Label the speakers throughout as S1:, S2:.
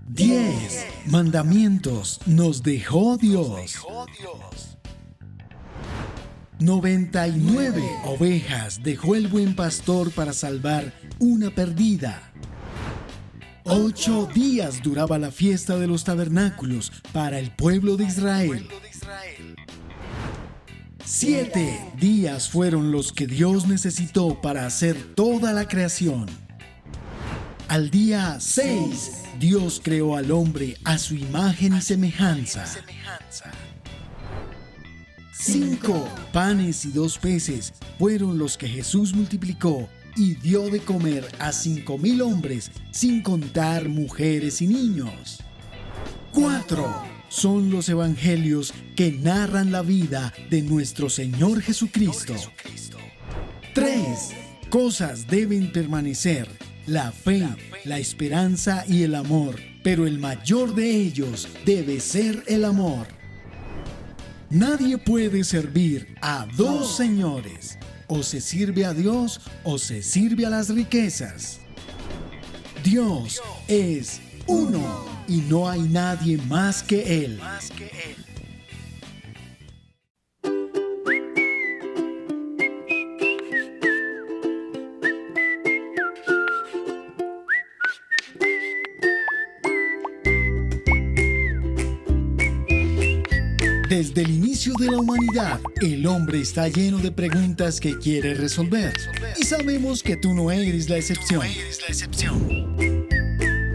S1: 10 mandamientos nos dejó Dios. 99 ovejas dejó el buen pastor para salvar una perdida. 8 días duraba la fiesta de los tabernáculos para el pueblo de Israel. 7 días fueron los que Dios necesitó para hacer toda la creación. Al día 6, Dios creó al hombre a su imagen y semejanza. 5 panes y 2 peces fueron los que Jesús multiplicó y dio de comer a 5,000 hombres, sin contar mujeres y niños. 4 son los evangelios que narran la vida de nuestro Señor Jesucristo. 3 cosas deben permanecer: la fe, la esperanza y el amor, pero el mayor de ellos debe ser el amor. Nadie puede servir a 2 señores. O se sirve a Dios o se sirve a las riquezas. Dios es uno y no hay nadie más que Él. Desde el inicio de la humanidad, el hombre está lleno de preguntas que quiere resolver. Y sabemos que tú no eres la excepción.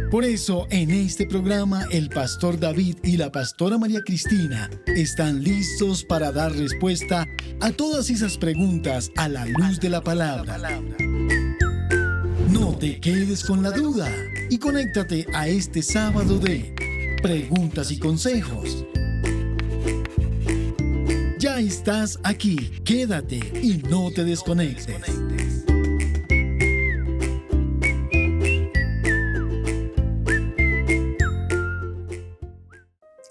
S1: Por eso, en este programa, el pastor David y la pastora María Cristina están listos para dar respuesta a todas esas preguntas a la luz de la palabra. No te quedes con la duda y conéctate a este sábado de Preguntas y Consejos. Ya estás aquí, quédate y no te desconectes.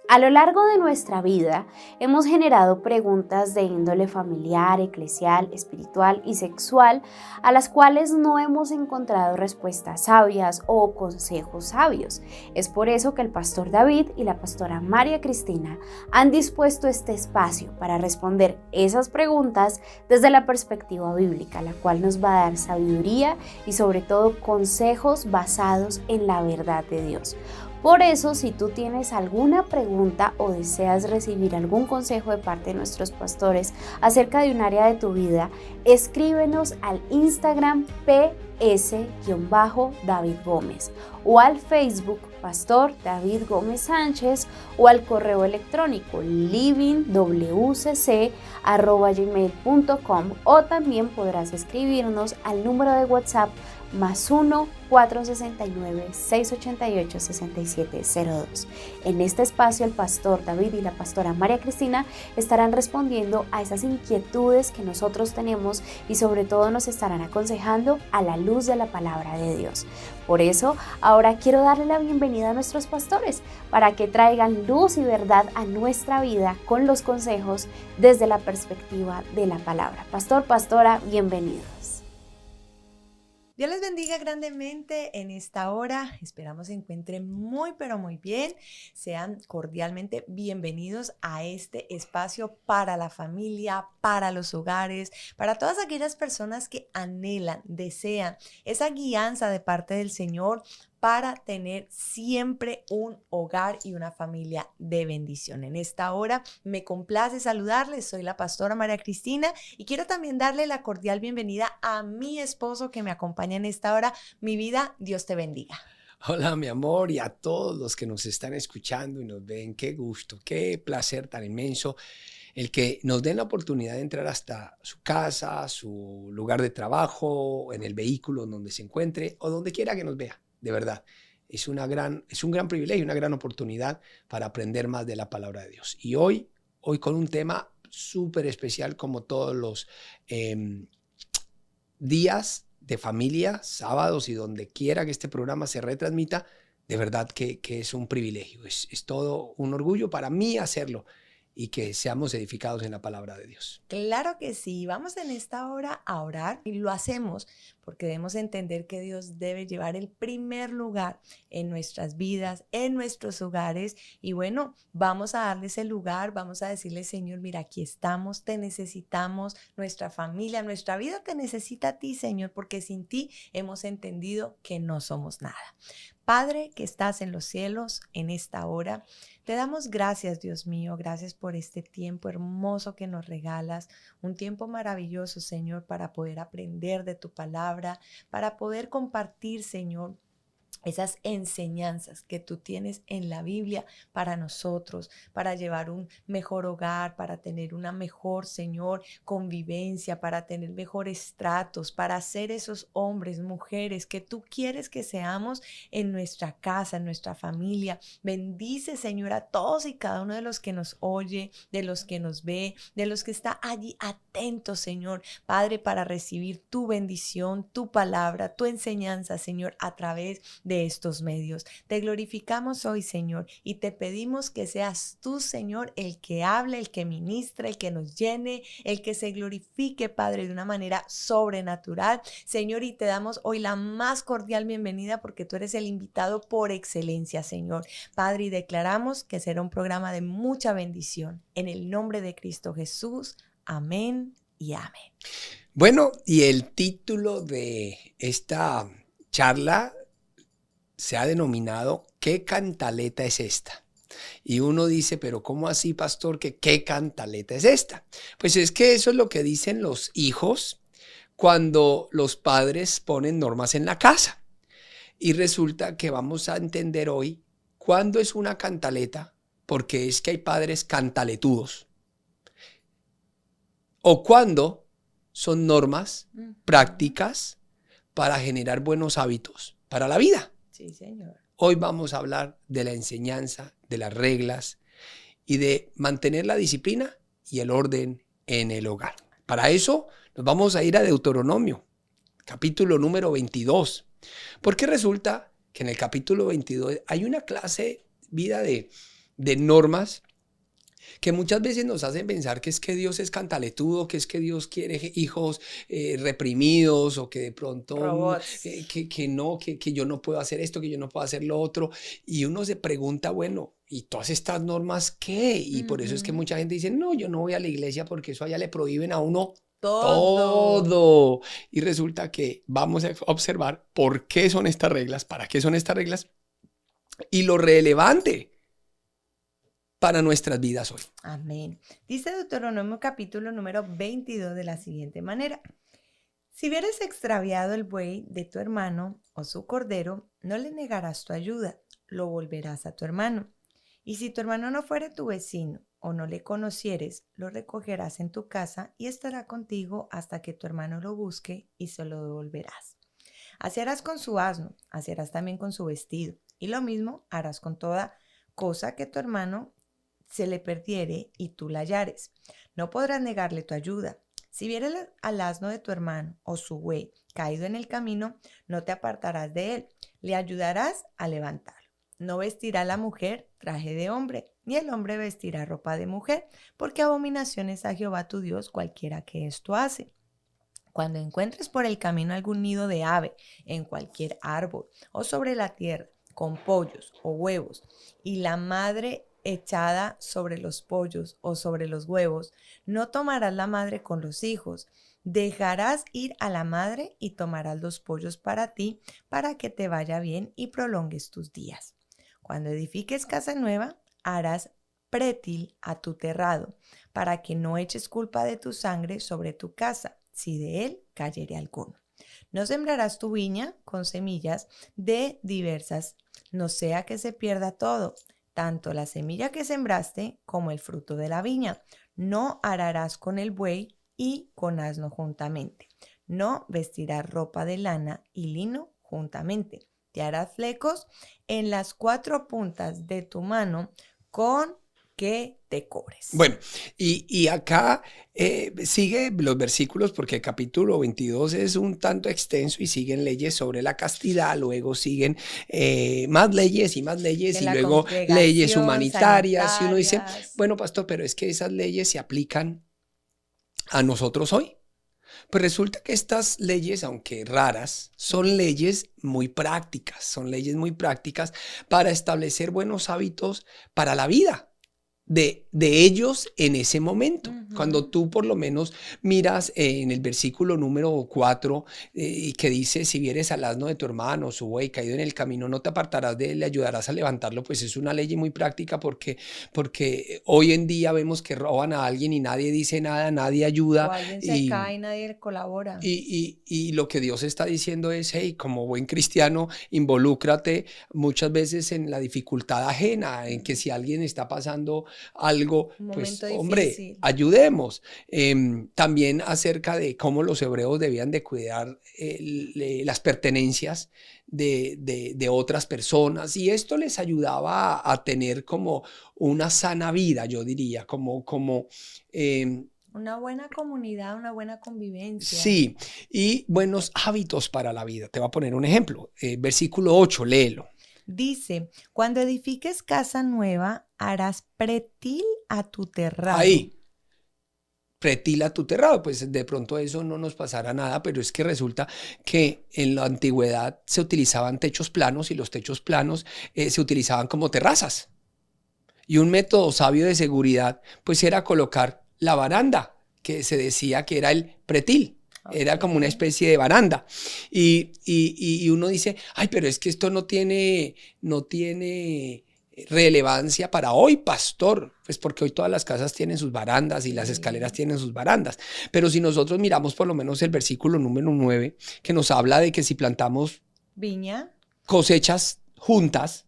S2: A lo largo de nuestra vida hemos generado preguntas de índole familiar, eclesial, espiritual y sexual a las cuales no hemos encontrado respuestas sabias o consejos sabios. Es por eso que el pastor David y la pastora María Cristina han dispuesto este espacio para responder esas preguntas desde la perspectiva bíblica, la cual nos va a dar sabiduría y sobre todo consejos basados en la verdad de Dios. Por eso, si tú tienes alguna pregunta o deseas recibir algún consejo de parte de nuestros pastores acerca de un área de tu vida, escríbenos al Instagram ps-David Gómez o al Facebook Pastor David Gómez Sánchez o al correo electrónico livingwcc@gmail.com, o también podrás escribirnos al número de WhatsApp +1 469 688 6702. En este espacio el pastor David y la pastora María Cristina estarán respondiendo a esas inquietudes que nosotros tenemos y sobre todo nos estarán aconsejando a la luz de la palabra de Dios. Por eso ahora quiero darle la bienvenida a nuestros pastores para que traigan luz y verdad a nuestra vida con los consejos desde la perspectiva de la palabra. Pastor, pastora, bienvenidos.
S3: Dios les bendiga grandemente en esta hora. Esperamos se encuentren muy, pero muy bien. Sean cordialmente bienvenidos a este espacio para la familia, para los hogares, para todas aquellas personas que anhelan, desean esa guianza de parte del Señor para tener siempre un hogar y una familia de bendición. En esta hora me complace saludarles, soy la pastora María Cristina y quiero también darle la cordial bienvenida a mi esposo que me acompaña en esta hora. Mi vida, Dios te bendiga.
S4: Hola, mi amor, y a todos los que nos están escuchando y nos ven. Qué gusto, qué placer tan inmenso el que nos den la oportunidad de entrar hasta su casa, su lugar de trabajo, en el vehículo donde se encuentre o donde quiera que nos vea. De verdad, es un gran privilegio, una gran oportunidad para aprender más de la palabra de Dios. Y hoy con un tema súper especial, como todos los días de familia, sábados y donde quiera que este programa se retransmita, de verdad que es un privilegio, es todo un orgullo para mí hacerlo. y que seamos edificados en la palabra de Dios.
S3: Claro que sí, vamos en esta hora a orar y lo hacemos porque debemos entender que Dios debe llevar el primer lugar en nuestras vidas, en nuestros hogares y bueno, vamos a darle ese lugar, vamos a decirle Señor, mira, aquí estamos, te necesitamos, nuestra familia, nuestra vida te necesita a ti Señor, porque sin ti hemos entendido que no somos nada. Padre que estás en los cielos, en esta hora, te damos gracias, Dios mío, gracias por este tiempo hermoso que nos regalas, un tiempo maravilloso, Señor, para poder aprender de tu palabra, para poder compartir, Señor, esas enseñanzas que tú tienes en la Biblia para nosotros, para llevar un mejor hogar, para tener una mejor, Señor, convivencia, para tener mejores tratos, para ser esos hombres, mujeres que tú quieres que seamos en nuestra casa, en nuestra familia. Bendice, Señor, a todos y cada uno de los que nos oye, de los que nos ve, de los que está allí atentos, Señor, Padre, para recibir tu bendición, tu palabra, tu enseñanza, Señor, a través de estos medios. Te glorificamos hoy, Señor, y te pedimos que seas tú, Señor, el que hable, el que ministre, el que nos llene, el que se glorifique, Padre, de una manera sobrenatural, Señor, y te damos hoy la más cordial bienvenida porque tú eres el invitado por excelencia, Señor. Padre, y declaramos que será un programa de mucha bendición. En el nombre de Cristo Jesús. Amén y amén.
S4: Bueno, y el título de esta charla se ha denominado ¿qué cantaleta es esta? Y uno dice, pero ¿cómo así, pastor, que qué cantaleta es esta? Pues es que eso es lo que dicen los hijos cuando los padres ponen normas en la casa. Y resulta que vamos a entender hoy cuándo es una cantaleta, porque es que hay padres cantaletudos. O cuándo son normas, prácticas para generar buenos hábitos para la vida.
S3: Sí, Señor.
S4: Hoy vamos a hablar de la enseñanza, de las reglas y de mantener la disciplina y el orden en el hogar. Para eso nos vamos a ir a Deuteronomio, capítulo número 22. Porque resulta que en el capítulo 22 hay una clase vida de normas que muchas veces nos hacen pensar que es que Dios es cantaletudo, que es que Dios quiere hijos reprimidos o que de pronto que yo no puedo hacer esto, que yo no puedo hacer lo otro. Y uno se pregunta, bueno, ¿y todas estas normas qué? Y por eso es que mucha gente dice, no, yo no voy a la iglesia porque eso allá le prohíben a uno todo. Y resulta que vamos a observar por qué son estas reglas, para qué son estas reglas y lo relevante para nuestras vidas hoy.
S3: Amén. Dice Deuteronomio capítulo número 22 de la siguiente manera. Si vieres extraviado el buey de tu hermano o su cordero, no le negarás tu ayuda, lo volverás a tu hermano. Y si tu hermano no fuere tu vecino o no le conocieres, lo recogerás en tu casa y estará contigo hasta que tu hermano lo busque y se lo devolverás. Así harás con su asno, así harás también con su vestido, y lo mismo harás con toda cosa que tu hermano se le perdiere y tú la hallares. No podrás negarle tu ayuda. Si vieres al asno de tu hermano o su buey caído en el camino, no te apartarás de él. Le ayudarás a levantarlo. No vestirá la mujer traje de hombre, ni el hombre vestirá ropa de mujer, porque abominación es a Jehová tu Dios cualquiera que esto hace. Cuando encuentres por el camino algún nido de ave en cualquier árbol o sobre la tierra, con pollos o huevos, y la madre echada sobre los pollos o sobre los huevos, no tomarás la madre con los hijos. Dejarás ir a la madre y tomarás los pollos para ti, para que te vaya bien y prolongues tus días. Cuando edifiques casa nueva, harás prétil a tu terrado, para que no eches culpa de tu sangre sobre tu casa, si de él cayere alguno. No sembrarás tu viña con semillas de diversas, no sea que se pierda todo, tanto la semilla que sembraste como el fruto de la viña. No ararás con el buey y con asno juntamente. No vestirás ropa de lana y lino juntamente. Te harás flecos en las 4 puntas de tu mano con que te cobres.
S4: Bueno, y acá sigue los versículos porque el capítulo 22 es un tanto extenso y siguen leyes sobre la castidad, luego siguen más leyes y
S3: En la
S4: luego leyes
S3: congregación,
S4: humanitarias. Y uno dice,
S3: sanitarias.
S4: bueno, pastor, pero es que esas leyes se aplican a nosotros hoy. Pues resulta que estas leyes, aunque raras, son leyes muy prácticas, para establecer buenos hábitos para la vida de ellos en ese momento. Cuando tú por lo menos miras en el versículo número 4 y que dice, si vieres al asno de tu hermano, su buey caído en el camino, no te apartarás de él, le ayudarás a levantarlo, pues es una ley muy práctica porque hoy en día vemos que roban a alguien y nadie dice nada, nadie ayuda.
S3: O alguien se cae y nadie colabora.
S4: Y lo que Dios está diciendo es, hey, como buen cristiano, involúcrate muchas veces en la dificultad ajena, en que si alguien está pasando algo, pues hombre, ayudemos. También acerca de cómo los hebreos debían de cuidar las pertenencias de otras personas, y esto les ayudaba a tener como una sana vida, yo diría, como
S3: una buena comunidad, una buena convivencia.
S4: Sí, y buenos hábitos para la vida. Te voy a poner un ejemplo. Versículo 8, léelo.
S3: Dice, cuando edifiques casa nueva, harás pretil a tu terrado.
S4: Ahí, pretil a tu terrado. Pues de pronto eso no nos pasará nada, pero es que resulta que en la antigüedad se utilizaban techos planos y los techos planos se utilizaban como terrazas. Y un método sabio de seguridad pues era colocar la baranda, que se decía que era el pretil. Era como una especie de baranda. Y uno dice, ay, pero es que esto no tiene relevancia para hoy, pastor. Pues porque hoy todas las casas tienen sus barandas y las escaleras tienen sus barandas. Pero si nosotros miramos por lo menos el versículo número 9, que nos habla de que si plantamos
S3: viña,
S4: cosechas juntas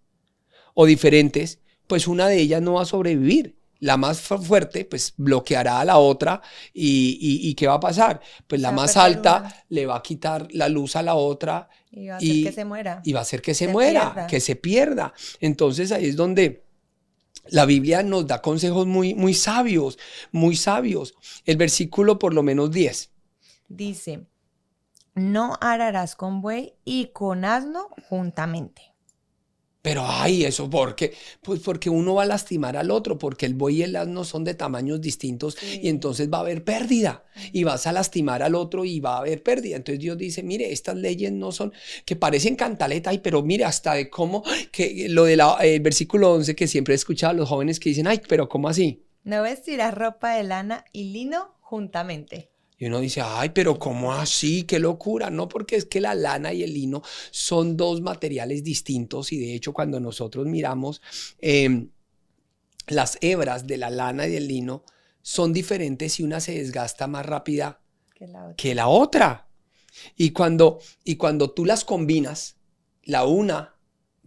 S4: o diferentes, pues una de ellas no va a sobrevivir. La más fuerte, pues bloqueará a la otra y ¿qué va a pasar? Pues la más alta le va a quitar la luz a la otra
S3: y va a hacer que se muera.
S4: Y va a hacer que se muera, que se pierda. Entonces ahí es donde la Biblia nos da consejos muy sabios, muy sabios. El versículo por lo menos 10.
S3: Dice, no ararás con buey y con asno juntamente.
S4: Pero, ay, ¿eso por qué? Pues porque uno va a lastimar al otro, porque el buey y el asno son de tamaños distintos y entonces va a haber pérdida y vas a lastimar al otro y va a haber pérdida. Entonces Dios dice, mire, estas leyes no son, que parecen cantaleta, ay, pero mire, hasta de cómo, que lo del versículo 11 que siempre he escuchado a los jóvenes que dicen, ay, pero ¿cómo así?
S3: No vestirás ropa de lana y lino juntamente.
S4: Y uno dice, ay, pero ¿cómo así? ¡Qué locura! No, porque es que la lana y el lino son dos materiales distintos y de hecho cuando nosotros miramos las hebras de la lana y del lino son diferentes y una se desgasta más rápida que la otra. Y cuando tú las combinas, la una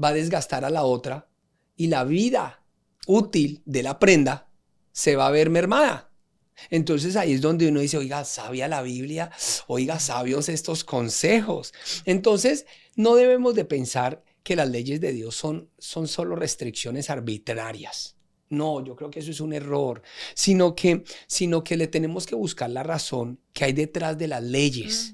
S4: va a desgastar a la otra y la vida útil de la prenda se va a ver mermada. Entonces ahí es donde uno dice, oiga, sabia la Biblia, oiga, sabios estos consejos. Entonces no debemos de pensar que las leyes de Dios son solo restricciones arbitrarias. No, yo creo que eso es un error, sino que le tenemos que buscar la razón que hay detrás de las leyes.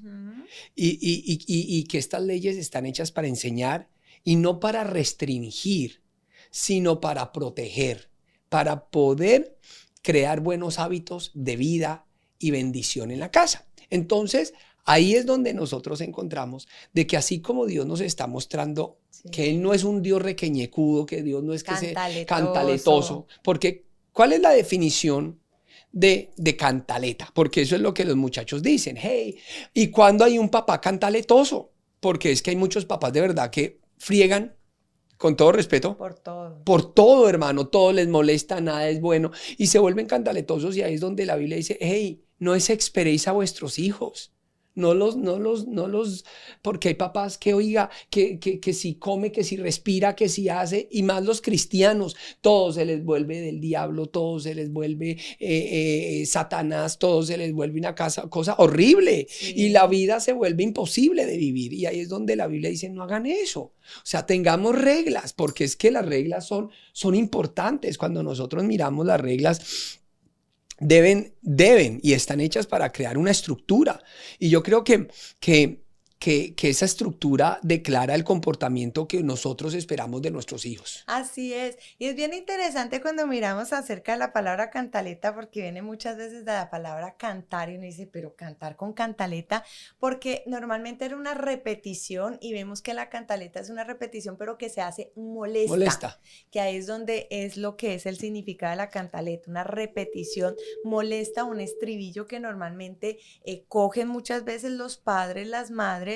S4: Y que estas leyes están hechas para enseñar y no para restringir, sino para proteger, para poder crear buenos hábitos de vida y bendición en la casa. Entonces, ahí es donde nosotros encontramos de que así como Dios nos está mostrando que Él no es un Dios requeñecudo, que Dios no es que sea cantaletoso, porque ¿cuál es la definición de cantaleta? Porque eso es lo que los muchachos dicen. Hey, ¿y cuándo hay un papá cantaletoso? Porque es que hay muchos papás de verdad que friegan. Con todo respeto. Por todo, hermano. Todo les molesta, nada es bueno. Y se vuelven cantaletosos y ahí es donde la Biblia dice, hey, no desesperéis a vuestros hijos. Porque hay papás que, oiga, que si come, que si respira, que si hace, y más los cristianos, todo se les vuelve del diablo, todo se les vuelve Satanás, todo se les vuelve una cosa horrible,
S3: Sí.
S4: y la vida se vuelve imposible de vivir, y ahí es donde la Biblia dice, no hagan eso, o sea, tengamos reglas, porque es que las reglas son importantes. Cuando nosotros miramos las reglas, deben y están hechas para crear una estructura. Y yo creo que esa estructura declara el comportamiento que nosotros esperamos de nuestros hijos.
S3: Así es. Y es bien interesante cuando miramos acerca de la palabra cantaleta, porque viene muchas veces de la palabra cantar y uno dice, pero cantar con cantaleta, porque normalmente era una repetición y vemos que la cantaleta es una repetición, pero que se hace molesta. Que ahí es donde es lo que es el significado de la cantaleta, una repetición molesta, un estribillo que normalmente cogen muchas veces los padres, las madres,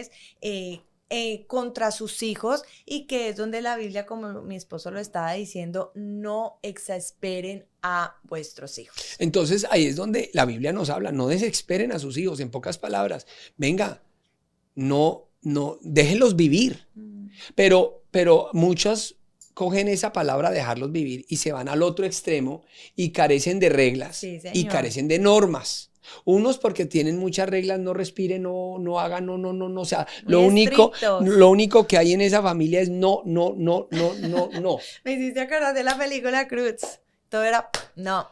S3: contra sus hijos, y que es donde la Biblia, como mi esposo lo estaba diciendo, no exasperen a vuestros hijos.
S4: Entonces ahí es donde la Biblia nos habla, no desesperen a sus hijos, en pocas palabras, venga, no, déjenlos vivir, pero muchos cogen esa palabra dejarlos vivir y se van al otro extremo y carecen de reglas,
S3: Sí,
S4: y carecen de normas. Unos porque tienen muchas reglas, no respiren, no hagan, no, o sea, lo único que hay en esa familia es no.
S3: Me hiciste acordar de la película Cruz. Todo era no.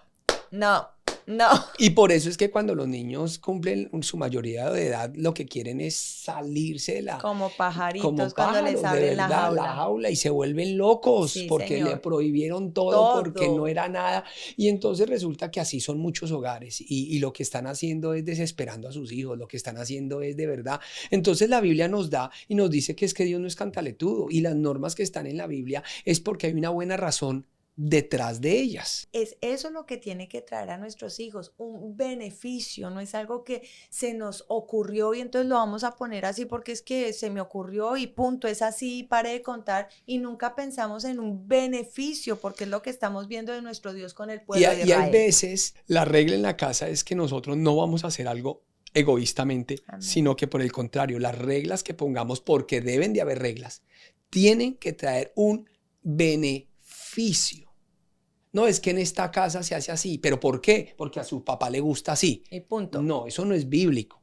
S4: Y por eso es que cuando los niños cumplen su mayoría de edad, lo que quieren es salirse de la...
S3: Como pajaritos
S4: como
S3: cuando les
S4: pájaros,
S3: abren la
S4: la jaula, y se vuelven locos,
S3: Sí,
S4: porque
S3: señor.
S4: le prohibieron todo, porque
S3: Todo.
S4: no era nada. Y entonces resulta que así son muchos hogares, y lo que están haciendo es desesperando a sus hijos, lo que están haciendo es de verdad. Entonces la Biblia nos da y nos dice que es que Dios no es cantaletudo, y las normas que están en la Biblia es porque hay una buena razón detrás de ellas.
S3: Es eso lo que tiene que traer a nuestros hijos, un beneficio, no es algo que se nos ocurrió y entonces lo vamos a poner así porque es que se me ocurrió y punto, es así, pare de contar, y nunca pensamos en un beneficio, porque es lo que estamos viendo de nuestro Dios con el pueblo de
S4: Y
S3: Israel.
S4: hay veces la regla en la casa es que nosotros no vamos a hacer algo egoístamente,
S3: Amén.
S4: sino que por el contrario, las reglas que pongamos, porque deben de haber reglas, tienen que traer un beneficio. No es que en esta casa se hace así, pero ¿por qué? Porque a su papá le gusta así.
S3: Y punto.
S4: No, eso no es bíblico.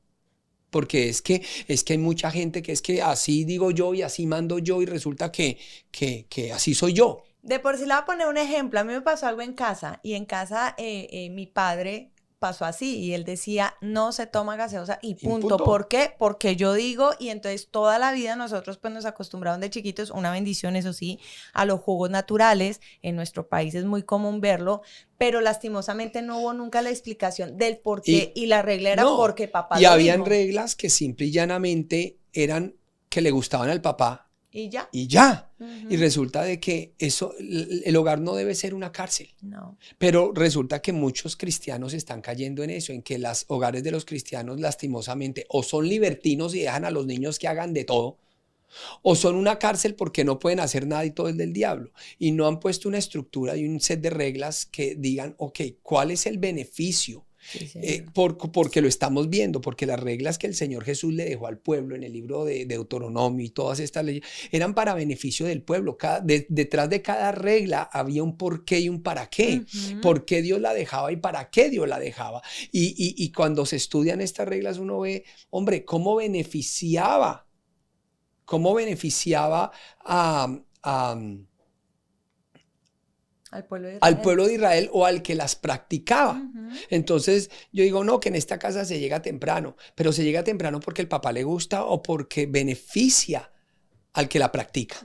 S4: Porque es que hay mucha gente que es que así digo yo y así mando yo, y resulta que así soy yo.
S3: De por sí le voy a poner un ejemplo. A mí me pasó algo en casa, y en casa mi padre pasó así, y él decía, no se toma gaseosa y punto. ¿Por qué? Porque yo digo, y entonces toda la vida nosotros pues nos acostumbraron de chiquitos, una bendición eso sí, a los jugos naturales. En nuestro país es muy común verlo, pero lastimosamente no hubo nunca la explicación del por qué, y la regla era porque papá
S4: y
S3: lo
S4: habían
S3: dijo.
S4: reglas que simple y llanamente eran que le gustaban al papá.
S3: Y ya.
S4: Y resulta de que el hogar no debe ser una cárcel.
S3: No.
S4: Pero resulta que muchos cristianos están cayendo en eso, en que los hogares de los cristianos lastimosamente o son libertinos y dejan a los niños que hagan de todo, o son una cárcel porque no pueden hacer nada y todo es del diablo. Y no han puesto una estructura y un set de reglas que digan, ok, ¿cuál es el beneficio?
S3: Sí,
S4: Porque lo estamos viendo, porque las reglas que el Señor Jesús le dejó al pueblo en el libro de Deuteronomio y todas estas leyes eran para beneficio del pueblo. Detrás de cada regla había un porqué y un para qué. ¿Por qué Dios la dejaba y para qué Dios la dejaba? Y cuando se estudian estas reglas uno ve, hombre, cómo beneficiaba al pueblo de Israel o al que las practicaba. Entonces yo digo, no, que en esta casa se llega temprano, pero se llega temprano porque el papá le gusta o porque beneficia al que la practica.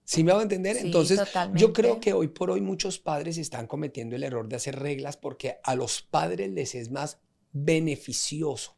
S4: ¿Sí me hago entender?
S3: Sí,
S4: entonces
S3: totalmente.
S4: Yo creo que hoy por hoy muchos padres están cometiendo el error de hacer reglas porque a los padres les es más beneficioso,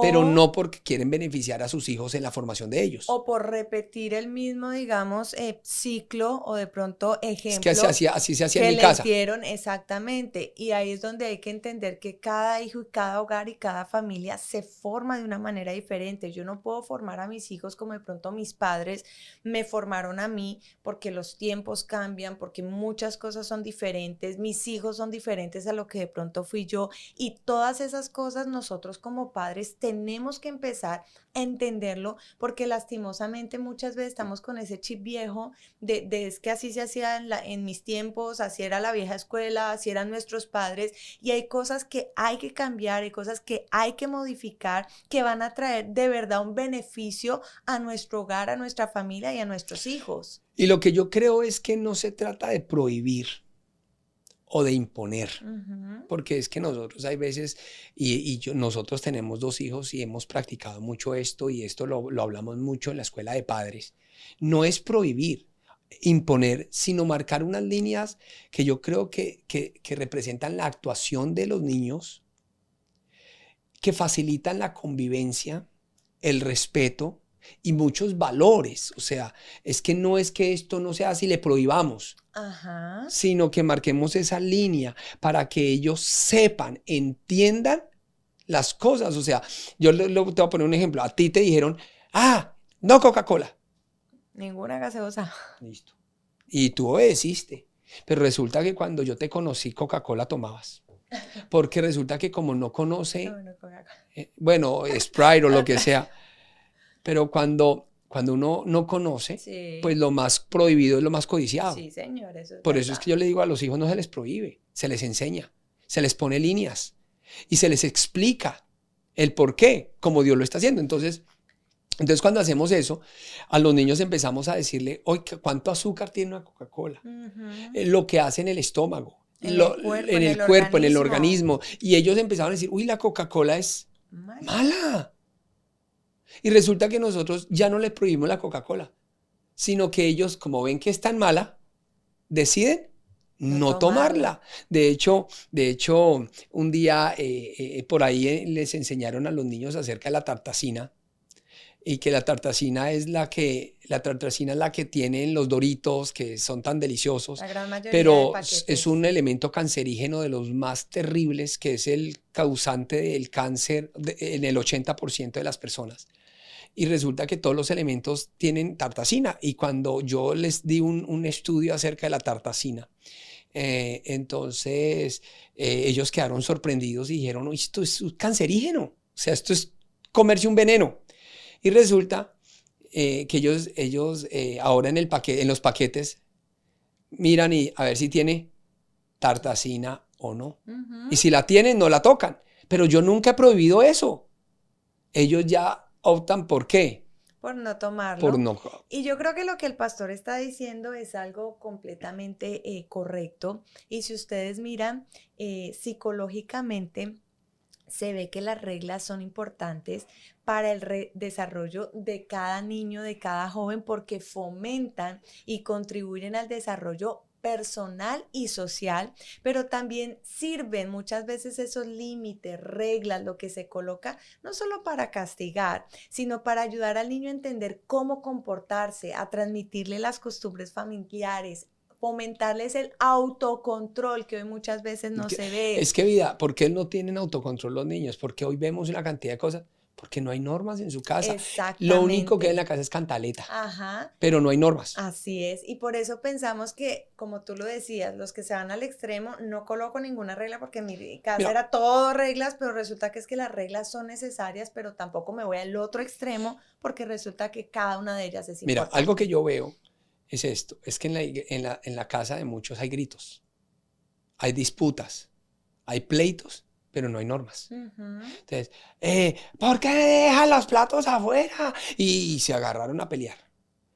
S4: pero no porque quieren beneficiar a sus hijos en la formación de ellos.
S3: O por repetir el mismo, digamos, ciclo, o de pronto ejemplo.
S4: Es que así se hacía en mi
S3: que
S4: casa.
S3: les dieron, exactamente. Y ahí es donde hay que entender que cada hijo y cada hogar y cada familia se forma de una manera diferente. Yo no puedo formar a mis hijos como de pronto mis padres me formaron a mí, porque los tiempos cambian, porque muchas cosas son diferentes. Mis hijos son diferentes a lo que de pronto fui yo. Y todas esas cosas nosotros como padres tenemos tenemos que empezar a entenderlo, porque lastimosamente muchas veces estamos con ese chip viejo de es que así se hacía en mis tiempos, así era la vieja escuela, así eran nuestros padres, y hay cosas que hay que cambiar, hay cosas que hay que modificar, que van a traer de verdad un beneficio a nuestro hogar, a nuestra familia y a nuestros hijos.
S4: Y lo que yo creo es que no se trata de prohibir o de imponer, porque es que nosotros hay veces, nosotros tenemos 2 hijos y hemos practicado mucho esto, y esto lo hablamos mucho en la escuela de padres. No es prohibir, imponer, sino marcar unas líneas que yo creo que representan la actuación de los niños, que facilitan la convivencia, el respeto y muchos valores. O sea, es que no es que esto no sea así, le prohibamos, sino que marquemos esa línea para que ellos sepan, entiendan las cosas. O sea, yo te voy a poner un ejemplo. A ti te dijeron, no Coca-Cola.
S3: Ninguna gaseosa.
S4: Listo. Y tú obedeciste. Pero resulta que cuando yo te conocí, Coca-Cola tomabas. Porque resulta que como no conoce, bueno, Sprite o lo que sea, pero cuando uno no conoce,
S3: sí,
S4: pues lo más prohibido es lo más codiciado.
S3: Sí, señor, eso es
S4: Por
S3: verdad.
S4: eso es que yo le digo a los hijos, no se les prohíbe, se les enseña, se les pone líneas y se les explica el por qué, como Dios lo está haciendo. Entonces cuando hacemos eso, a los niños empezamos a decirle, oye, ¿cuánto azúcar tiene una Coca-Cola? Lo que hace en el estómago, en el cuerpo, en el organismo. Y ellos empezaron a decir, uy, la Coca-Cola es mala. Y resulta que nosotros ya no les prohibimos la Coca-Cola, sino que ellos, como ven que es tan mala, deciden no tomarla. De hecho, un día por ahí les enseñaron a los niños acerca de la tartacina, y que la tartacina es la que tienen los Doritos, que son tan deliciosos,
S3: La gran mayoría
S4: pero
S3: de
S4: es un elemento cancerígeno de los más terribles, que es el causante del cáncer en el 80% de las personas. Y resulta que todos los elementos tienen tartacina. Y cuando yo les di un estudio acerca de la tartacina, entonces ellos quedaron sorprendidos y dijeron, esto es cancerígeno, o sea, esto es comerse un veneno. Y resulta que ellos ahora en los paquetes miran y a ver si tiene tartacina o no. Y si la tienen, no la tocan. Pero yo nunca he prohibido eso. Ellos ya optan ¿por qué?
S3: Por no tomarlo.
S4: Por no.
S3: Y yo creo que lo que el pastor está diciendo es algo completamente correcto. Y si ustedes miran, psicológicamente se ve que las reglas son importantes para el desarrollo de cada niño, de cada joven, porque fomentan y contribuyen al desarrollo personal y social, pero también sirven muchas veces esos límites, reglas, lo que se coloca, no solo para castigar, sino para ayudar al niño a entender cómo comportarse, a transmitirle las costumbres familiares, fomentarles el autocontrol que hoy muchas veces no se ve.
S4: Es que vida, ¿por qué no tienen autocontrol los niños? Porque hoy vemos una cantidad de cosas. Porque no hay normas en su casa. Lo único que hay en la casa es cantaleta. Pero no hay normas.
S3: Así es. Y por eso pensamos que, como tú lo decías, los que se van al extremo, no coloco ninguna regla porque en mi casa era todo reglas, pero resulta que es que las reglas son necesarias, pero tampoco me voy al otro extremo porque resulta que cada una de ellas es importante.
S4: Mira, algo que yo veo es esto, es que en la casa de muchos hay gritos, hay disputas, hay pleitos, pero no hay normas. Entonces, ¿por qué dejan los platos afuera? Y se agarraron a pelear.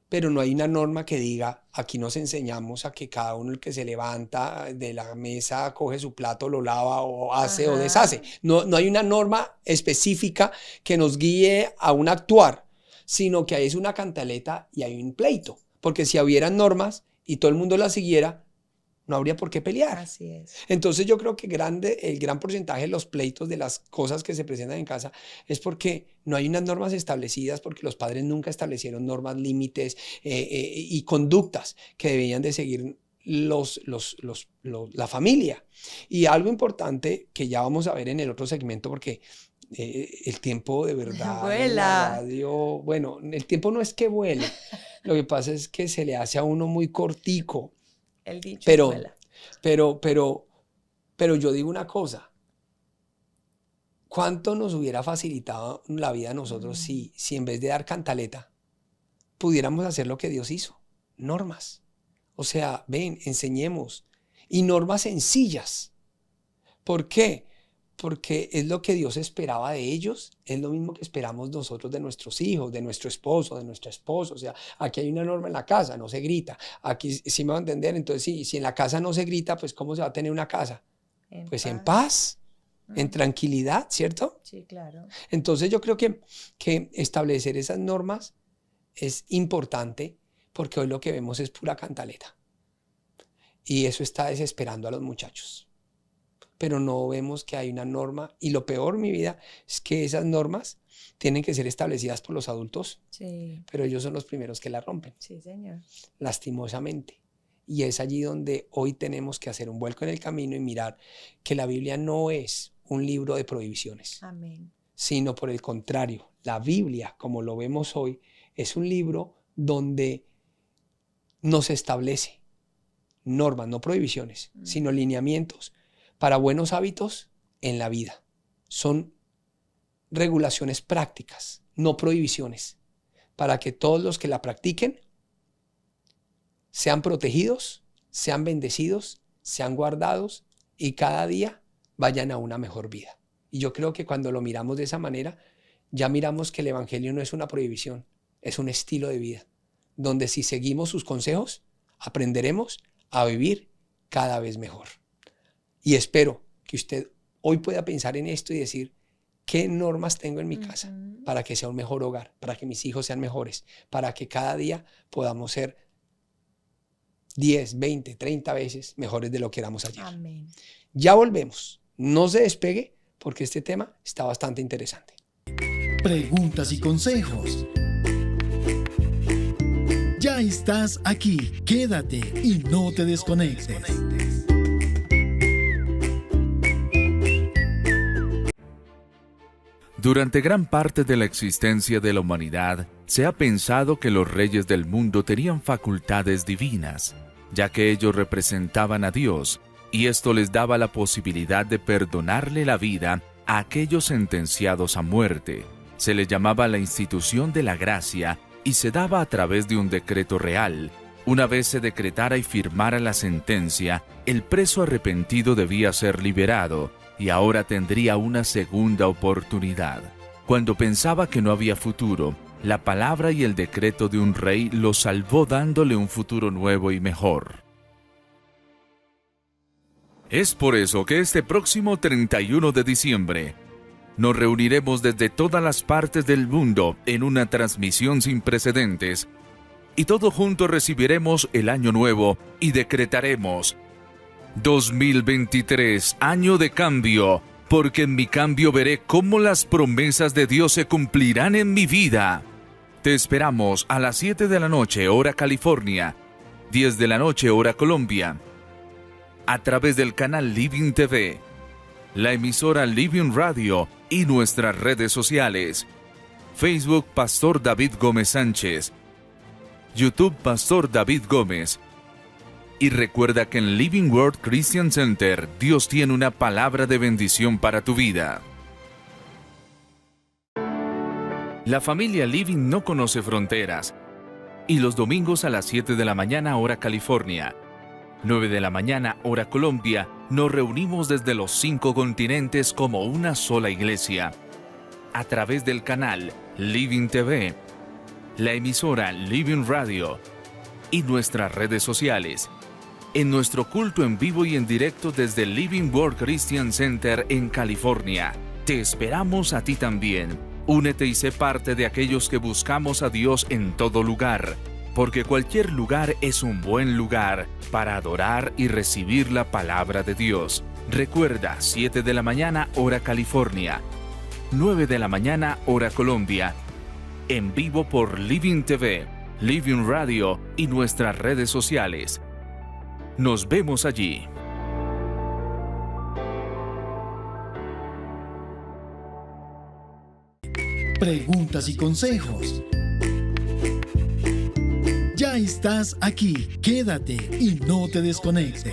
S4: Pero no hay una norma que diga, aquí nos enseñamos a que cada uno el que se levanta de la mesa coge su plato, lo lava o hace o deshace. No hay una norma específica que nos guíe a un actuar, sino que hay una cantaleta y hay un pleito. Porque si hubieran normas y todo el mundo las siguiera, no habría por qué pelear.
S3: Así es.
S4: Entonces yo creo que el gran porcentaje de los pleitos, de las cosas que se presentan en casa, es porque no hay unas normas establecidas, porque los padres nunca establecieron normas, límites y conductas que debían de seguir la familia. Y algo importante que ya vamos a ver en el otro segmento, porque el tiempo de verdad
S3: vuela.
S4: En la radio, bueno, el tiempo no es que vuele, lo que pasa es que se le hace a uno muy cortico.
S3: El dicho
S4: pero yo digo una cosa, ¿Cuánto nos hubiera facilitado la vida a nosotros si en vez de dar cantaleta pudiéramos hacer lo que Dios hizo? Normas. O sea, ven, enseñemos. Y normas sencillas. ¿Por qué? Porque es lo que Dios esperaba de ellos, es lo mismo que esperamos nosotros de nuestros hijos, de nuestro esposo, de nuestra esposa. O sea, aquí hay una norma en la casa, no se grita. Aquí sí me va a entender. Entonces, si en la casa no se grita, pues ¿cómo se va a tener una casa? Pues en paz, en tranquilidad, ¿cierto?
S3: Sí, claro.
S4: Entonces yo creo que establecer esas normas es importante, porque hoy lo que vemos es pura cantaleta. Y eso está desesperando a los muchachos. Pero no vemos que hay una norma. Y lo peor, mi vida, es que esas normas tienen que ser establecidas por los adultos.
S3: Sí.
S4: Pero ellos son los primeros que las rompen.
S3: Sí, señor.
S4: Lastimosamente. Y es allí donde hoy tenemos que hacer un vuelco en el camino y mirar que la Biblia no es un libro de prohibiciones.
S3: Amén.
S4: Sino por el contrario, la Biblia, como lo vemos hoy, es un libro donde nos establece normas, no prohibiciones, sino lineamientos para buenos hábitos en la vida. Son regulaciones prácticas, no prohibiciones, para que todos los que la practiquen sean protegidos, sean bendecidos, sean guardados y cada día vayan a una mejor vida. Y yo creo que cuando lo miramos de esa manera, ya miramos que el Evangelio no es una prohibición, es un estilo de vida, donde si seguimos sus consejos, aprenderemos a vivir cada vez mejor. Y espero que usted hoy pueda pensar en esto y decir, ¿qué normas tengo en mi casa para que sea un mejor hogar, para que mis hijos sean mejores, para que cada día podamos ser 10, 20, 30 veces mejores de lo que éramos ayer?
S3: Amén.
S4: Ya volvemos. No se despegue porque este tema está bastante interesante.
S1: Preguntas y consejos. Ya estás aquí. Quédate y no te desconectes.
S5: Durante gran parte de la existencia de la humanidad, se ha pensado que los reyes del mundo tenían facultades divinas, ya que ellos representaban a Dios, y esto les daba la posibilidad de perdonarle la vida a aquellos sentenciados a muerte. Se le llamaba la institución de la gracia y se daba a través de un decreto real. Una vez se decretara y firmara la sentencia, el preso arrepentido debía ser liberado, y ahora tendría una segunda oportunidad. Cuando pensaba que no había futuro, la palabra y el decreto de un rey lo salvó dándole un futuro nuevo y mejor. Es por eso que este próximo 31 de diciembre nos reuniremos desde todas las partes del mundo en una transmisión sin precedentes, y todos juntos recibiremos el año nuevo y decretaremos: 2023, año de cambio, porque en mi cambio veré cómo las promesas de Dios se cumplirán en mi vida. Te esperamos a las 7 de la noche, hora California, 10 de la noche, hora Colombia, a través del canal Living TV, la emisora Living Radio y nuestras redes sociales. Facebook, Pastor David Gómez Sánchez. YouTube, Pastor David Gómez. Y recuerda que en Living Word Christian Center, Dios tiene una palabra de bendición para tu vida. La familia Living no conoce fronteras. Y los domingos a las 7 de la mañana, hora California, 9 de la mañana, hora Colombia, nos reunimos desde los 5 continentes como una sola iglesia. A través del canal Living TV, la emisora Living Radio y nuestras redes sociales. En nuestro culto en vivo y en directo desde Living Word Christian Center en California. Te esperamos a ti también. Únete y sé parte de aquellos que buscamos a Dios en todo lugar, porque cualquier lugar es un buen lugar para adorar y recibir la palabra de Dios. Recuerda, 7 de la mañana, hora California, 9 de la mañana, hora Colombia, en vivo por Living TV, Living Radio y nuestras redes sociales. Nos vemos allí.
S1: Preguntas y consejos. Ya estás aquí. Quédate y no te desconectes.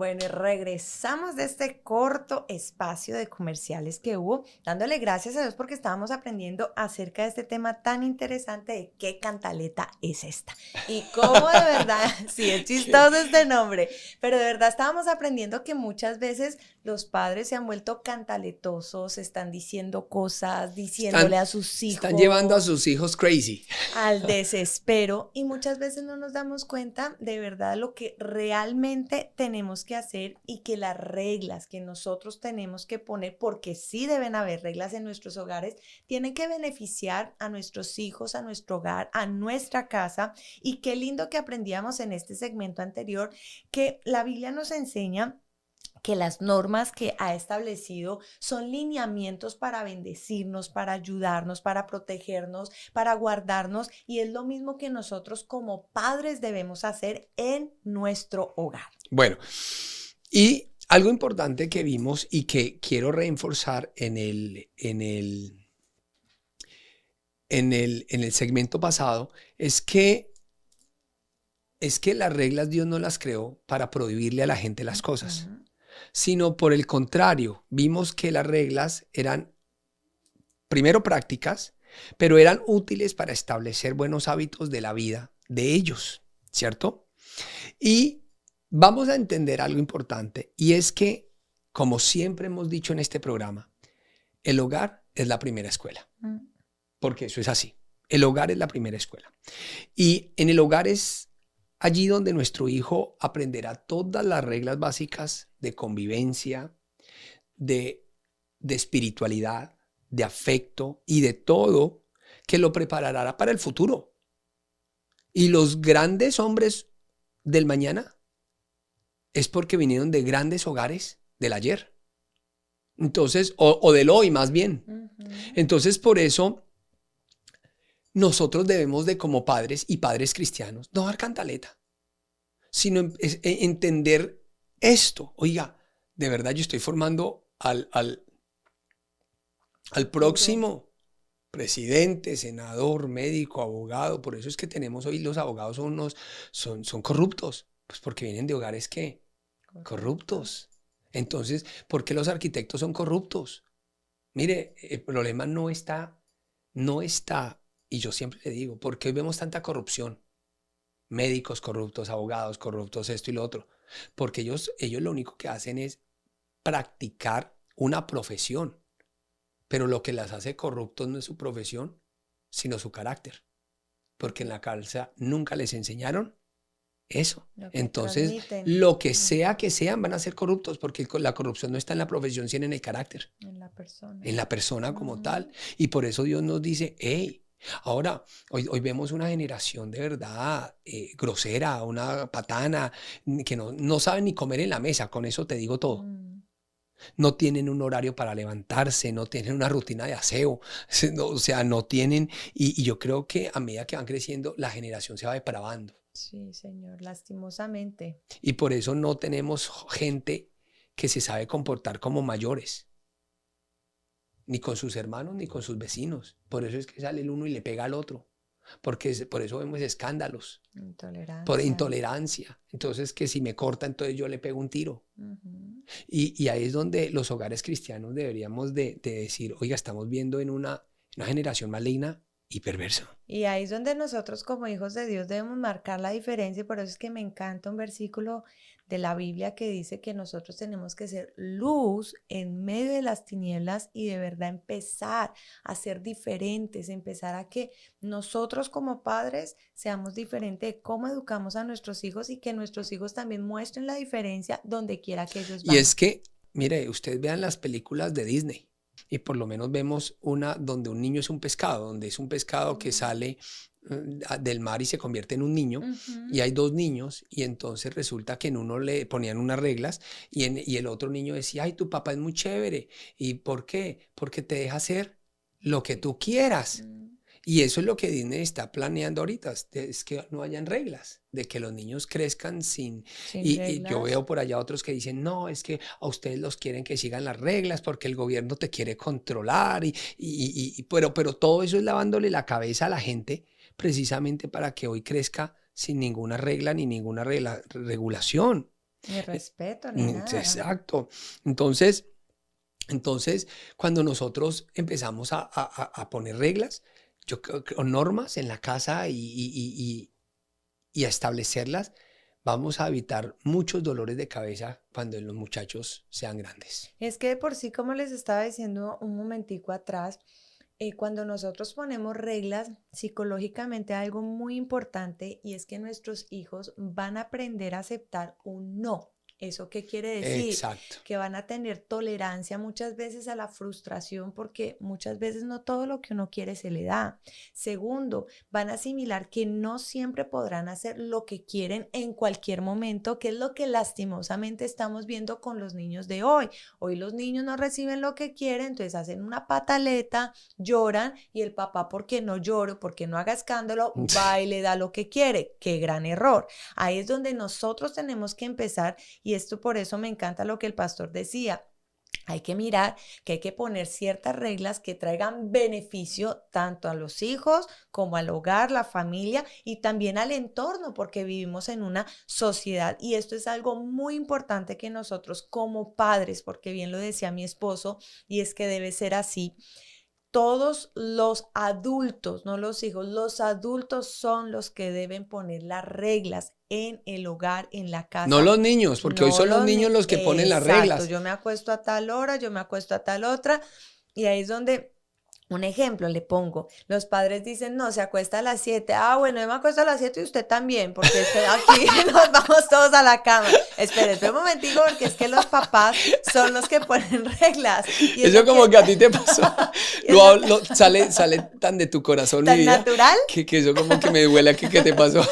S3: Bueno, y regresamos de este corto espacio de comerciales que hubo, dándole gracias a Dios porque estábamos aprendiendo acerca de este tema tan interesante de qué cantaleta es esta. Y cómo de verdad, sí, es chistoso este nombre, pero de verdad estábamos aprendiendo que muchas veces los padres se han vuelto cantaletosos, están diciendo cosas, diciéndole a sus hijos.
S4: Están llevando a sus hijos crazy.
S3: Al desespero, y muchas veces no nos damos cuenta de verdad lo que realmente tenemos que hacer y que las reglas que nosotros tenemos que poner, porque sí deben haber reglas en nuestros hogares, tienen que beneficiar a nuestros hijos, a nuestro hogar, a nuestra casa. Y qué lindo que aprendíamos en este segmento anterior que la Biblia nos enseña que las normas que ha establecido son lineamientos para bendecirnos, para ayudarnos, para protegernos, para guardarnos, y es lo mismo que nosotros como padres debemos hacer en nuestro hogar.
S4: Bueno, y algo importante que vimos y que quiero reforzar en el segmento pasado es que las reglas Dios no las creó para prohibirle a la gente las cosas. Sino por el contrario, vimos que las reglas eran primero prácticas, pero eran útiles para establecer buenos hábitos de la vida de ellos, ¿cierto? Y vamos a entender algo importante, y es que, como siempre hemos dicho en este programa, el hogar es la primera escuela, porque eso es así. El hogar es la primera escuela. Y en el hogar es allí donde nuestro hijo aprenderá todas las reglas básicas de convivencia, de espiritualidad, de afecto y de todo que lo preparará para el futuro. Y los grandes hombres del mañana es porque vinieron de grandes hogares del ayer. Entonces, o del hoy más bien. Entonces, por eso nosotros debemos de, como padres y padres cristianos, no dar cantaleta, sino entender esto. Oiga, de verdad yo estoy formando al próximo presidente, senador, médico, abogado. Por eso es que tenemos hoy los abogados son corruptos, pues porque vienen de hogares que corruptos. Entonces, ¿por qué los arquitectos son corruptos? Mire, el problema no está, y yo siempre le digo, ¿por qué vemos tanta corrupción? Médicos corruptos, abogados corruptos, esto y lo otro. Porque ellos lo único que hacen es practicar una profesión. Pero lo que las hace corruptos no es su profesión, sino su carácter. Porque en la cárcel nunca les enseñaron eso. Entonces, lo que sea que sean, van a ser corruptos, porque la corrupción no está en la profesión, sino en el carácter. En la persona como tal. Y por eso Dios nos dice, hey, ahora, hoy vemos una generación de verdad grosera, una patana, que no saben ni comer en la mesa, con eso te digo todo. No tienen un horario para levantarse, no tienen una rutina de aseo, o sea, no tienen, y yo creo que a medida que van creciendo, la generación se va depravando.
S3: Sí, Señor, lastimosamente.
S4: Y por eso no tenemos gente que se sabe comportar como mayores, ni con sus hermanos, ni con sus vecinos. Por eso es que sale el uno y le pega al otro. Por eso vemos escándalos. Por intolerancia. Entonces, que si me corta, entonces yo le pego un tiro. Y ahí es donde los hogares cristianos deberíamos de decir, oiga, estamos viendo en una generación maligna y perversa.
S3: Y ahí es donde nosotros como hijos de Dios debemos marcar la diferencia, y por eso es que me encanta un versículo de la Biblia que dice que nosotros tenemos que ser luz en medio de las tinieblas y de verdad empezar a ser diferentes, empezar a que nosotros como padres seamos diferentes de cómo educamos a nuestros hijos y que nuestros hijos también muestren la diferencia donde quiera que ellos vayan.
S4: Y es que, mire, ustedes vean las películas de Disney y por lo menos vemos una donde un niño es un pescado, donde es un pescado que sale del mar y se convierte en un niño, y hay dos niños, y entonces resulta que en uno le ponían unas reglas y el otro niño decía, ay, tu papá es muy chévere. ¿Y por qué? Porque te deja hacer lo que tú quieras. Y eso es lo que Disney está planeando ahorita, es que no hayan reglas, de que los niños crezcan sin y yo veo por allá otros que dicen, no, es que a ustedes los quieren que sigan las reglas porque el gobierno te quiere controlar, pero todo eso es lavándole la cabeza a la gente precisamente para que hoy crezca sin ninguna regla ni ninguna regulación.
S3: Ni respeto, ni nada.
S4: Exacto. Entonces, cuando nosotros empezamos a poner reglas, o normas en la casa y a establecerlas, vamos a evitar muchos dolores de cabeza cuando los muchachos sean grandes.
S3: Es que de por sí, como les estaba diciendo un momentico atrás, cuando nosotros ponemos reglas, psicológicamente hay algo muy importante y es que nuestros hijos van a aprender a aceptar un no. ¿Eso qué quiere decir?
S4: Exacto.
S3: Que van a tener tolerancia muchas veces a la frustración porque muchas veces no todo lo que uno quiere se le da. Segundo, van a asimilar que no siempre podrán hacer lo que quieren en cualquier momento, que es lo que lastimosamente estamos viendo con los niños de hoy. Hoy los niños no reciben lo que quieren, entonces hacen una pataleta, lloran y el papá, porque no lloro, porque no haga escándalo, va y le da lo que quiere. ¡Qué gran error! Ahí es donde nosotros tenemos que empezar. Y esto por eso me encanta lo que el pastor decía. Hay que mirar que hay que poner ciertas reglas que traigan beneficio tanto a los hijos como al hogar, la familia y también al entorno, porque vivimos en una sociedad y esto es algo muy importante que nosotros como padres, porque bien lo decía mi esposo, y es que debe ser así. Todos los adultos, no los hijos, los adultos son los que deben poner las reglas en el hogar, en la casa.
S4: No los niños, porque
S3: No
S4: hoy son los niños los que ponen las reglas.
S3: Exacto, yo me acuesto a tal hora, yo me acuesto a tal otra, y ahí es donde, un ejemplo le pongo, los padres dicen, no, se acuesta a las 7, bueno, yo me acuesto a las 7 y usted también, porque aquí nos vamos todos a la cama. Espera un momentico, porque es que los papás son los que ponen reglas. Y
S4: eso como que a ti te pasó, sale tan de tu corazón,
S3: tan
S4: mi vida,
S3: natural,
S4: que eso como que me duele aquí, ¿qué te pasó?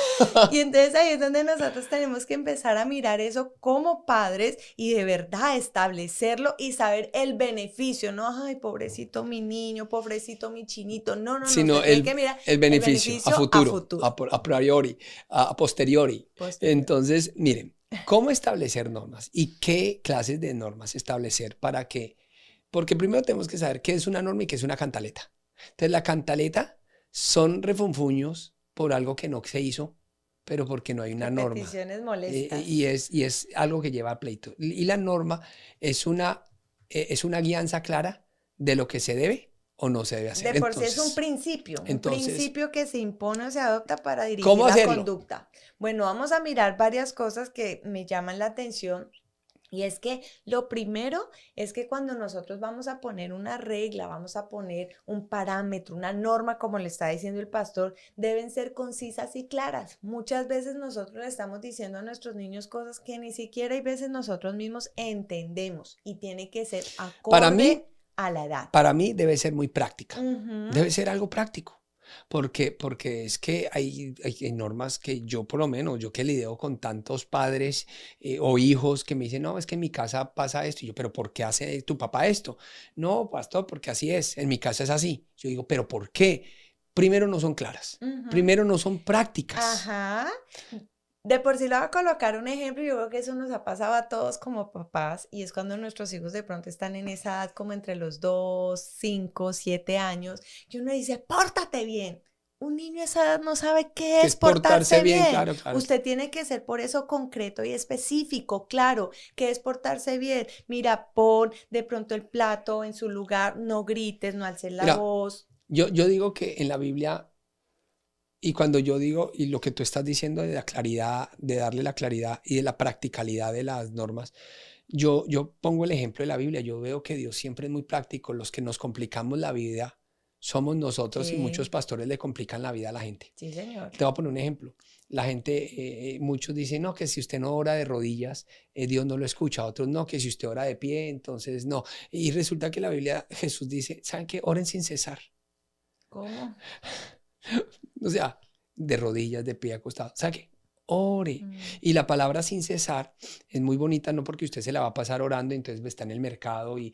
S3: Y entonces ahí es donde nosotros tenemos que empezar a mirar eso como padres y de verdad establecerlo y saber el beneficio, no, ay, pobrecito mi niño, pobrecito mi chinito, no,
S4: sino
S3: usted tiene que mirar
S4: el beneficio a futuro, a priori, a posteriori. Entonces, miren, ¿cómo establecer normas y qué clases de normas establecer para que? Porque primero tenemos que saber qué es una norma y qué es una cantaleta. Entonces, la cantaleta son refunfuños por algo que no se hizo, pero porque no hay una norma.
S3: Peticiones molestas.
S4: Y es algo que lleva a pleito. Y la norma es una guianza clara de lo que se debe o no se debe hacer.
S3: De por sí es un principio que se impone o se adopta para dirigir
S4: ¿cómo
S3: la
S4: hacerlo?
S3: Conducta. Bueno, vamos a mirar varias cosas que me llaman la atención. Y es que lo primero es que cuando nosotros vamos a poner una regla, vamos a poner un parámetro, una norma, como le está diciendo el pastor, deben ser concisas y claras. Muchas veces nosotros le estamos diciendo a nuestros niños cosas que ni siquiera hay veces nosotros mismos entendemos y tiene que ser acorde a la edad.
S4: Para mí debe ser muy práctica,
S3: Uh-huh.
S4: Debe ser algo práctico. Porque es que hay normas que yo, por lo menos, yo que lidio con tantos padres o hijos que me dicen, no, es que en mi casa pasa esto. Y yo, pero ¿por qué hace tu papá esto? No, pastor, porque así es. En mi casa es así. Yo digo, ¿pero por qué? Primero no son claras.
S3: Uh-huh.
S4: Primero no son prácticas.
S3: Ajá. De por sí le voy a colocar un ejemplo, yo creo que eso nos ha pasado a todos como papás y es cuando nuestros hijos de pronto están en esa edad como entre los 2, 5, 7 años y uno dice, pórtate bien. Un niño a esa edad no sabe qué es portarse bien.
S4: Claro.
S3: Usted tiene que ser por eso concreto y específico, claro, qué es portarse bien. Mira, pon de pronto el plato en su lugar, no grites, no alces la voz.
S4: Yo digo que en la Biblia, y cuando yo digo, y lo que tú estás diciendo de la claridad, de darle la claridad y de la practicalidad de las normas, yo pongo el ejemplo de la Biblia. Yo veo que Dios siempre es muy práctico. Los que nos complicamos la vida somos nosotros, sí. Y muchos pastores le complican la vida a la gente.
S3: Sí, señor.
S4: Te voy a poner un ejemplo. La gente, muchos dicen, no, que si usted no ora de rodillas, Dios no lo escucha. Otros, no, que si usted ora de pie, entonces no. Y resulta que la Biblia, Jesús dice, ¿saben qué? Oren sin cesar.
S3: ¿Cómo?
S4: O sea, de rodillas, de pie, acostado. ¿Sabe qué? Ore. Y la palabra sin cesar es muy bonita, no porque usted se la va a pasar orando, entonces está en el mercado y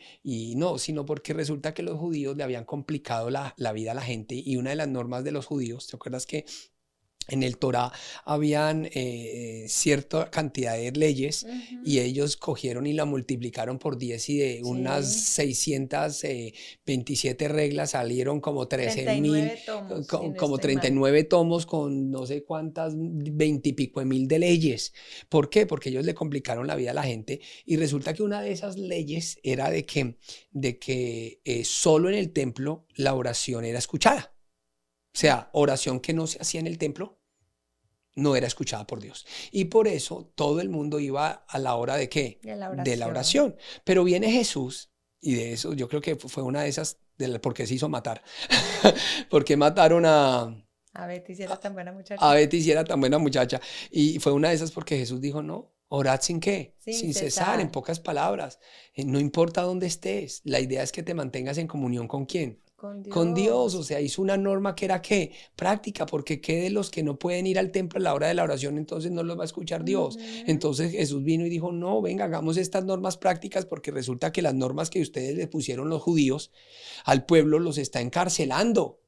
S4: no, sino porque resulta que los judíos le habían complicado la vida a la gente y una de las normas de los judíos, ¿te acuerdas que En el Torá habían cierta cantidad de leyes y ellos cogieron y la multiplicaron por 10 y de unas 627 reglas salieron como 13.000, como 39 tomos con no sé cuántas, 20 y pico de mil de leyes. ¿Por qué? Porque ellos le complicaron la vida a la gente y resulta que una de esas leyes era de que solo en el templo la oración era escuchada. O sea, oración que no se hacía en el templo no era escuchada por Dios. Y por eso todo el mundo iba a la hora ¿de qué? De la oración. Pero viene Jesús, y de eso yo creo que fue una de esas, porque se hizo matar. Porque mataron a
S3: Betty si era tan buena muchacha.
S4: A Betty si era tan buena muchacha. Y fue una de esas porque Jesús dijo, no, orad sin qué, sin cesar, en pocas palabras. No importa dónde estés, la idea es que te mantengas en comunión ¿con quién? Con Dios. O sea, hizo una norma que era ¿qué? Práctica, porque ¿qué de los que no pueden ir al templo a la hora de la oración entonces no los va a escuchar Dios? Entonces Jesús vino y dijo, no, venga, hagamos estas normas prácticas porque resulta que las normas que ustedes le pusieron los judíos al pueblo los está encarcelando.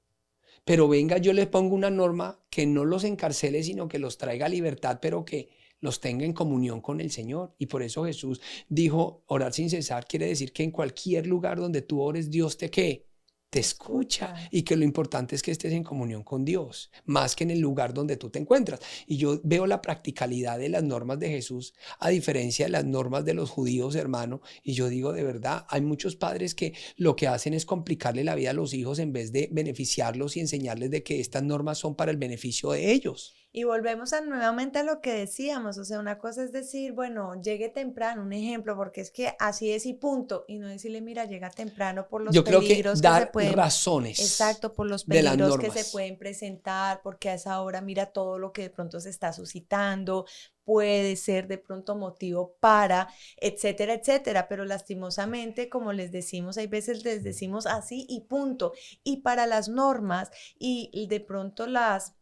S4: Pero venga, yo les pongo una norma que no los encarcele, sino que los traiga a libertad, pero que los tenga en comunión con el Señor. Y por eso Jesús dijo, orar sin cesar quiere decir que en cualquier lugar donde tú ores, Dios te ¿qué? Te escucha, y que lo importante es que estés en comunión con Dios, más que en el lugar donde tú te encuentras. Y yo veo la practicalidad de las normas de Jesús a diferencia de las normas de los judíos, hermano, y yo digo de verdad, hay muchos padres que lo que hacen es complicarle la vida a los hijos en vez de beneficiarlos y enseñarles de que estas normas son para el beneficio de ellos.
S3: Y volvemos nuevamente a lo que decíamos, o sea, una cosa es decir, bueno, llegue temprano, un ejemplo, porque es que así es y punto, y no decirle, mira, llega temprano por los peligros que se pueden...
S4: razones.
S3: Exacto, por los peligros que se pueden presentar, porque a esa hora mira todo lo que de pronto se está suscitando, puede ser de pronto motivo para, etcétera, etcétera, pero lastimosamente, como les decimos, hay veces les decimos así y punto, y para las normas y de pronto las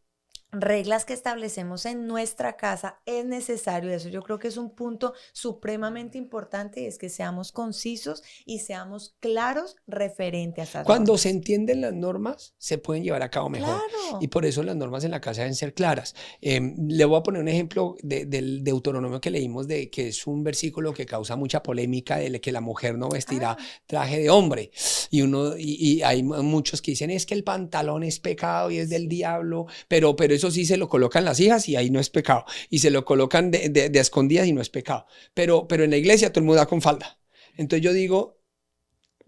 S3: reglas que establecemos en nuestra casa es necesario, eso yo creo que es un punto supremamente importante, y es que seamos concisos y seamos claros referente a esas
S4: Cuando
S3: normas.
S4: se entienden las normas, se pueden llevar a cabo mejor.
S3: Claro.
S4: Y por eso las normas en la casa deben ser claras. Le voy a poner un ejemplo del Deuteronomio que leímos, que es un versículo que causa mucha polémica, de que la mujer no vestirá traje de hombre. Y hay muchos que dicen, es que el pantalón es pecado y es del diablo, pero eso sí se lo colocan las hijas y ahí no es pecado. Y se lo colocan de escondidas y no es pecado. Pero en la iglesia todo el mundo da con falda. Entonces yo digo,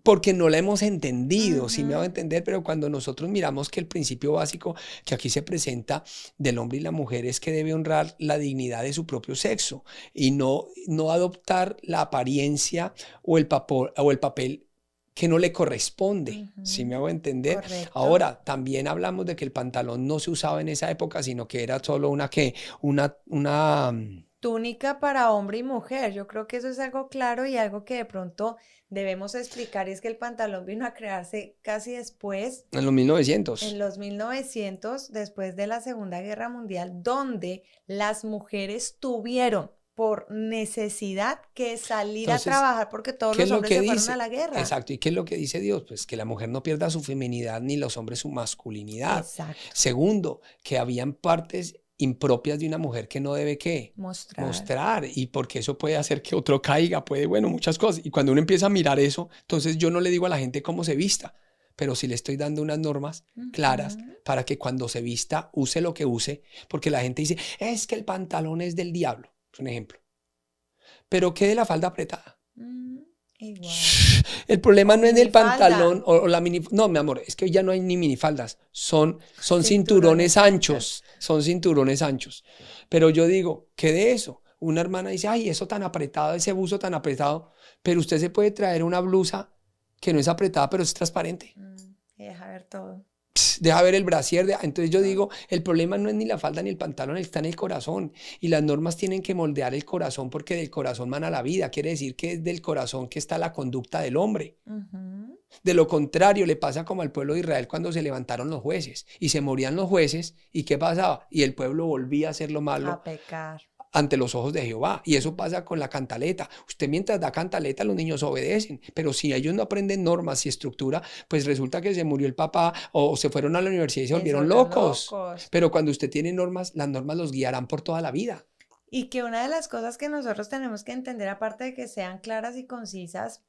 S4: porque no la hemos entendido, sí me va a entender, pero cuando nosotros miramos que el principio básico que aquí se presenta del hombre y la mujer es que debe honrar la dignidad de su propio sexo y no adoptar la apariencia o el papel que no le corresponde, ¿sí me hago entender?
S3: Correcto.
S4: Ahora, también hablamos de que el pantalón no se usaba en esa época, sino que era solo una
S3: túnica para hombre y mujer, yo creo que eso es algo claro y algo que de pronto debemos explicar, y es que el pantalón vino a crearse casi después,
S4: en los 1900.
S3: en los 1900, después de la Segunda Guerra Mundial, donde las mujeres tuvieron por necesidad que salir a trabajar porque todos los hombres se fueron a la guerra.
S4: Exacto. ¿Y qué es lo que dice Dios? Pues que la mujer no pierda su feminidad ni los hombres su masculinidad.
S3: Exacto.
S4: Segundo, que habían partes impropias de una mujer que no debe ¿qué? Mostrar. Y porque eso puede hacer que otro caiga, muchas cosas. Y cuando uno empieza a mirar eso, entonces yo no le digo a la gente cómo se vista, pero sí le estoy dando unas normas claras para que cuando se vista use lo que use, porque la gente dice, es que el pantalón es del diablo. Es un ejemplo. Pero ¿qué de la falda apretada?
S3: Igual.
S4: El problema no es el pantalón o la mini... No, mi amor, es que hoy ya no hay ni minifaldas. Son cinturones anchos. Son cinturones anchos. Pero yo digo, ¿qué de eso? Una hermana dice, ay, eso tan apretado, ese buzo tan apretado. Pero usted se puede traer una blusa que no es apretada, pero es transparente.
S3: Y deja ver todo.
S4: Deja ver el brasier. Entonces yo digo, el problema no es ni la falda ni el pantalón, está en el corazón. Y las normas tienen que moldear el corazón, porque del corazón mana la vida. Quiere decir que es del corazón que está la conducta del hombre. De lo contrario, le pasa como al pueblo de Israel cuando se levantaron los jueces y se morían los jueces. ¿Y qué pasaba? Y el pueblo volvía a hacer lo malo.
S3: A pecar.
S4: ante los ojos de Jehová. Y eso pasa con la cantaleta. Usted mientras da cantaleta, los niños obedecen, pero si ellos no aprenden normas y estructura, pues resulta que se murió el papá o se fueron a la universidad y se volvieron locos. Pero cuando usted tiene normas, las normas los guiarán por toda la vida.
S3: Y que una de las cosas que nosotros tenemos que entender, aparte de que sean claras y concisas,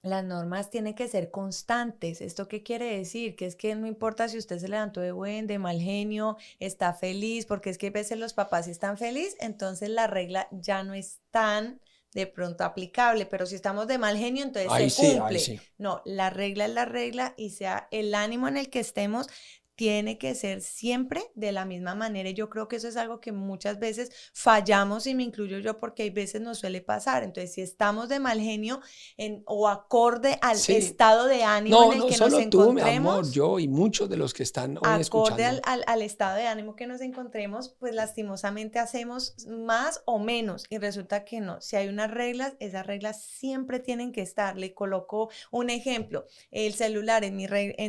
S3: las normas tienen que ser constantes. ¿Esto qué quiere decir? Que es que no importa si usted se levantó de buen, de mal genio, está feliz, porque es que a veces los papás si están felices, entonces la regla ya no es tan de pronto aplicable, pero si estamos de mal genio, entonces se cumple.
S4: Sí.
S3: No, la regla es la regla y sea el ánimo en el que estemos, tiene que ser siempre de la misma manera. Y yo creo que eso es algo que muchas veces fallamos, y me incluyo yo, porque hay veces nos suele pasar. Entonces, si estamos de mal genio o acorde al estado de ánimo en el que nos encontremos. No solo tú, mi amor,
S4: yo y muchos de los que están hoy escuchando.
S3: Acorde al estado de ánimo que nos encontremos, pues lastimosamente hacemos más o menos. Y resulta que no. Si hay unas reglas, esas reglas siempre tienen que estar. Le coloco un ejemplo. El celular, en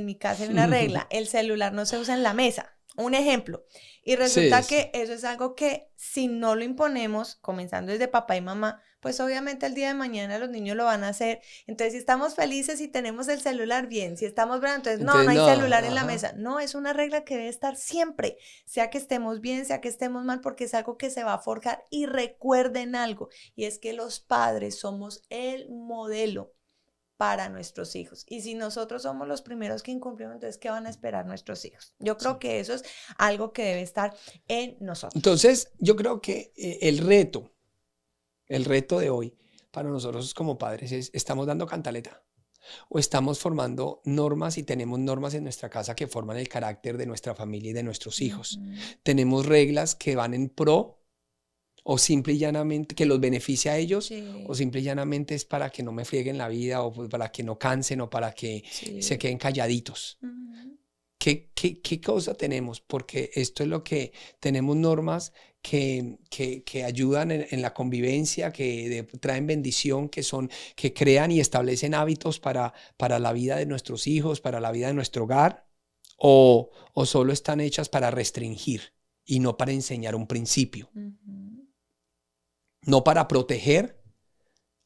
S3: mi casa hay una regla. El celular no se usa en la mesa, un ejemplo, y resulta que eso es algo que si no lo imponemos, comenzando desde papá y mamá, pues obviamente el día de mañana los niños lo van a hacer. Entonces, si estamos felices y tenemos el celular, bien. Si estamos bravos, entonces no hay celular en la mesa. No, es una regla que debe estar siempre, sea que estemos bien, sea que estemos mal, porque es algo que se va a forjar. Y recuerden algo, y es que los padres somos el modelo para nuestros hijos. Y si nosotros somos los primeros que incumplimos, entonces, ¿qué van a esperar nuestros hijos? Yo creo que eso es algo que debe estar en nosotros.
S4: Entonces, yo creo que el reto de hoy para nosotros como padres es, ¿estamos dando cantaleta? ¿O estamos formando normas y tenemos normas en nuestra casa que forman el carácter de nuestra familia y de nuestros hijos? ¿Tenemos reglas que van en pro o simple y llanamente que los beneficia a ellos, o simple y llanamente es para que no me frieguen la vida, o para que no cansen, o para que se queden calladitos? ¿Qué cosa tenemos? Porque esto es lo que tenemos, normas que ayudan en la convivencia, que traen bendición, que crean y establecen hábitos para la vida de nuestros hijos, para la vida de nuestro hogar, o solo están hechas para restringir y no para enseñar un principio. No para proteger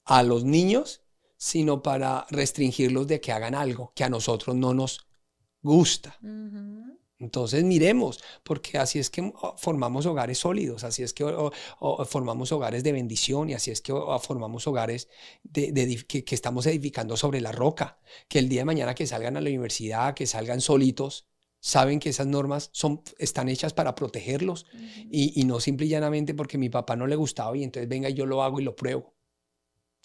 S4: a los niños, sino para restringirlos de que hagan algo que a nosotros no nos gusta. Entonces miremos, porque así es que formamos hogares sólidos, así es que formamos hogares de bendición, y así es que formamos hogares que estamos edificando sobre la roca, que el día de mañana que salgan a la universidad, que salgan solitos, saben que esas normas están hechas para protegerlos, y no simple y llanamente porque a mi papá no le gustaba y entonces venga y yo lo hago y lo pruebo.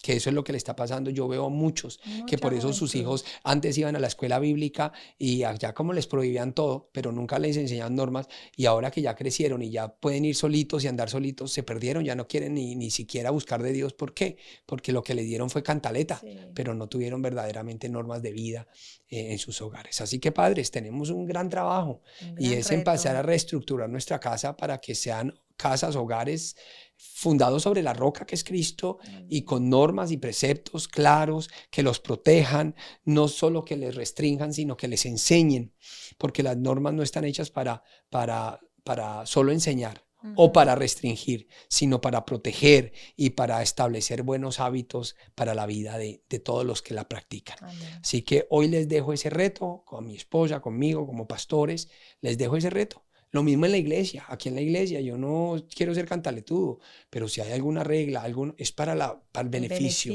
S4: Que eso es lo que le está pasando. Yo veo a muchos que por eso sus hijos antes iban a la escuela bíblica y allá como les prohibían todo, pero nunca les enseñaban normas, y ahora que ya crecieron y ya pueden ir solitos y andar solitos, se perdieron, ya no quieren ni siquiera buscar de Dios. ¿Por qué? Porque lo que le dieron fue cantaleta, pero no tuvieron verdaderamente normas de vida en sus hogares. Así que, padres, tenemos un gran trabajo, y es empezar a reestructurar nuestra casa para que sean casas, hogares fundados sobre la roca que es Cristo, y con normas y preceptos claros que los protejan, no solo que les restrinjan, sino que les enseñen, porque las normas no están hechas para solo enseñar o para restringir, sino para proteger y para establecer buenos hábitos para la vida de todos los que la practican. Así que hoy les dejo ese reto, con mi esposa, conmigo, como pastores, les dejo ese reto. Lo mismo en la iglesia. Aquí en la iglesia yo no quiero ser cantaletudo, pero si hay alguna regla, es para el beneficio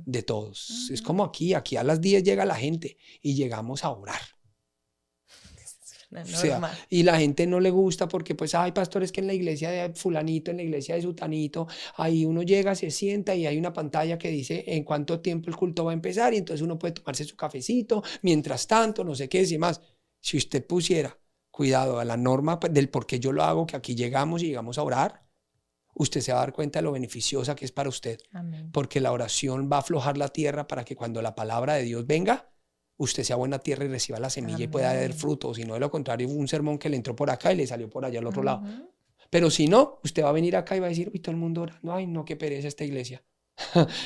S4: de todos. Es como aquí a las 10 llega la gente y llegamos a orar. O sea, y la gente no le gusta porque pues hay pastores que en la iglesia de fulanito, en la iglesia de sutanito, ahí uno llega, se sienta y hay una pantalla que dice en cuánto tiempo el culto va a empezar, y entonces uno puede tomarse su cafecito, mientras tanto, no sé qué y más. Si usted pusiera cuidado a la norma del por qué yo lo hago, que aquí llegamos y llegamos a orar, usted se va a dar cuenta de lo beneficiosa que es para usted. Amén. Porque la oración va a aflojar la tierra para que cuando la palabra de Dios venga, usted sea buena tierra y reciba la semilla. Amén. Y pueda dar fruto. Si no, de lo contrario, un sermón que le entró por acá y le salió por allá al otro lado. Pero si no, usted va a venir acá y va a decir, uy, todo el mundo orando, ay no, qué pereza esta iglesia.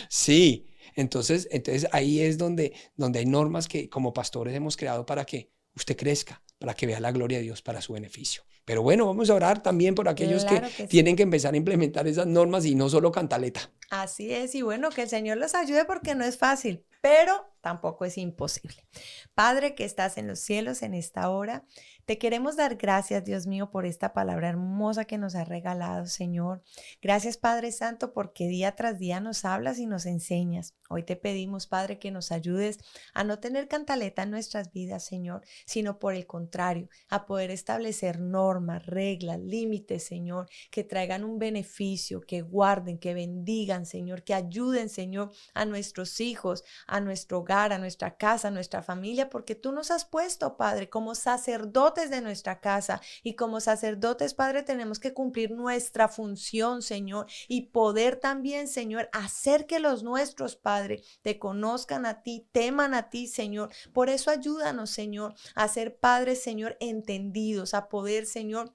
S4: Sí, entonces ahí es donde hay normas que como pastores hemos creado para que usted crezca, para que vea la gloria de Dios para su beneficio. Pero bueno, vamos a orar también por aquellos
S3: Claro
S4: que
S3: que sí.
S4: tienen que empezar a implementar esas normas y no solo cantaleta.
S3: Así es, y bueno, que el Señor los ayude porque no es fácil, pero tampoco es imposible. Padre que estás en los cielos en esta hora, te queremos dar gracias, Dios mío, por esta palabra hermosa que nos has regalado, Señor. Gracias, Padre Santo, porque día tras día nos hablas y nos enseñas. Hoy te pedimos, Padre, que nos ayudes a no tener cantaleta en nuestras vidas, Señor, sino por el contrario, a poder establecer normas, reglas, límites, Señor, que traigan un beneficio, que guarden, que bendigan, Señor, que ayuden, Señor, a nuestros hijos, a nuestro hogar, a nuestra casa, a nuestra familia, porque tú nos has puesto, Padre, como sacerdotes de nuestra casa, y como sacerdotes, Padre, tenemos que cumplir nuestra función, Señor, y poder también, Señor, hacer que los nuestros, Padre, te conozcan a ti, teman a ti, Señor. Por eso ayúdanos, Señor, a ser padres, Señor, entendidos, a poder, Señor,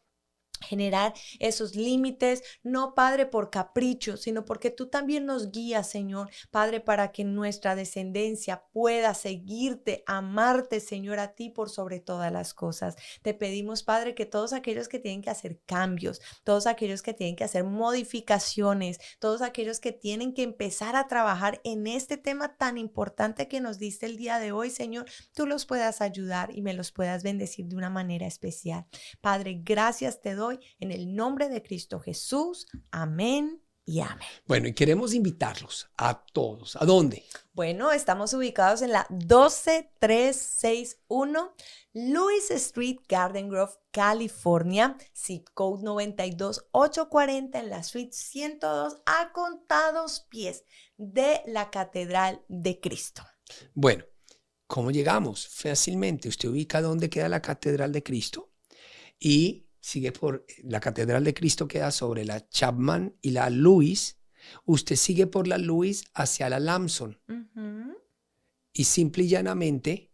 S3: generar esos límites, no, Padre, por capricho, sino porque tú también nos guías, Señor, Padre, para que nuestra descendencia pueda seguirte, amarte, Señor, a ti por sobre todas las cosas. Te pedimos, Padre, que todos aquellos que tienen que hacer cambios, todos aquellos que tienen que hacer modificaciones, todos aquellos que tienen que empezar a trabajar en este tema tan importante que nos diste el día de hoy, Señor, tú los puedas ayudar y me los puedas bendecir de una manera especial. Padre, gracias te doy en el nombre de Cristo Jesús. Amén y amén.
S4: Bueno, y queremos invitarlos a todos. ¿A dónde?
S3: Bueno, estamos ubicados en la 12361 Lewis Street, Garden Grove, California, zip code 92840 en la suite 102, a contados pies de la Catedral de Cristo.
S4: Bueno, ¿cómo llegamos? Fácilmente. Usted ubica dónde queda la Catedral de Cristo y sigue por la Catedral de Cristo, queda sobre la Chapman y la Lewis. Usted sigue por la Lewis hacia la Lamson. Y simple y llanamente,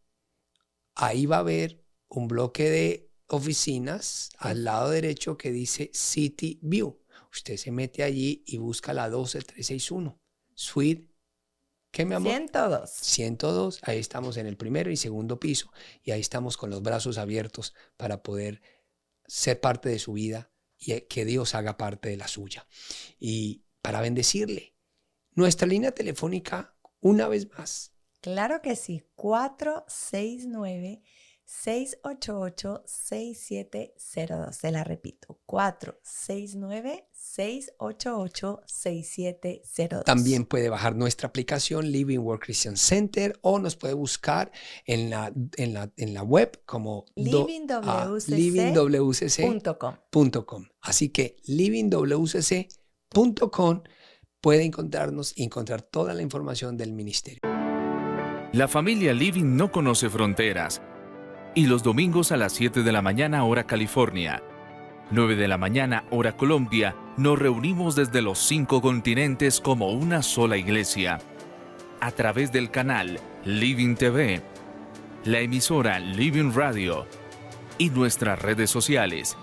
S4: ahí va a haber un bloque de oficinas al lado derecho que dice City View. Usted se mete allí y busca la 12361. Suite, ¿qué, mi amor?
S3: 102.
S4: 102. Ahí estamos en el primero y segundo piso. Y ahí estamos con los brazos abiertos para poder ser parte de su vida y que Dios haga parte de la suya. Y para bendecirle, nuestra línea telefónica, una vez más.
S3: Claro que sí, 469-688-6702. Se la repito, 469-688-6702.
S4: También puede bajar nuestra aplicación Living Word Christian Center o nos puede buscar en la web como livingwcc.com. Así que livingwcc.com puede encontrar toda la información del ministerio.
S5: La familia Living no conoce fronteras. Y los domingos a las 7 de la mañana hora California, 9 de la mañana hora Colombia, nos reunimos desde los 5 continentes como una sola iglesia. A través del canal Living TV, la emisora Living Radio y nuestras redes sociales.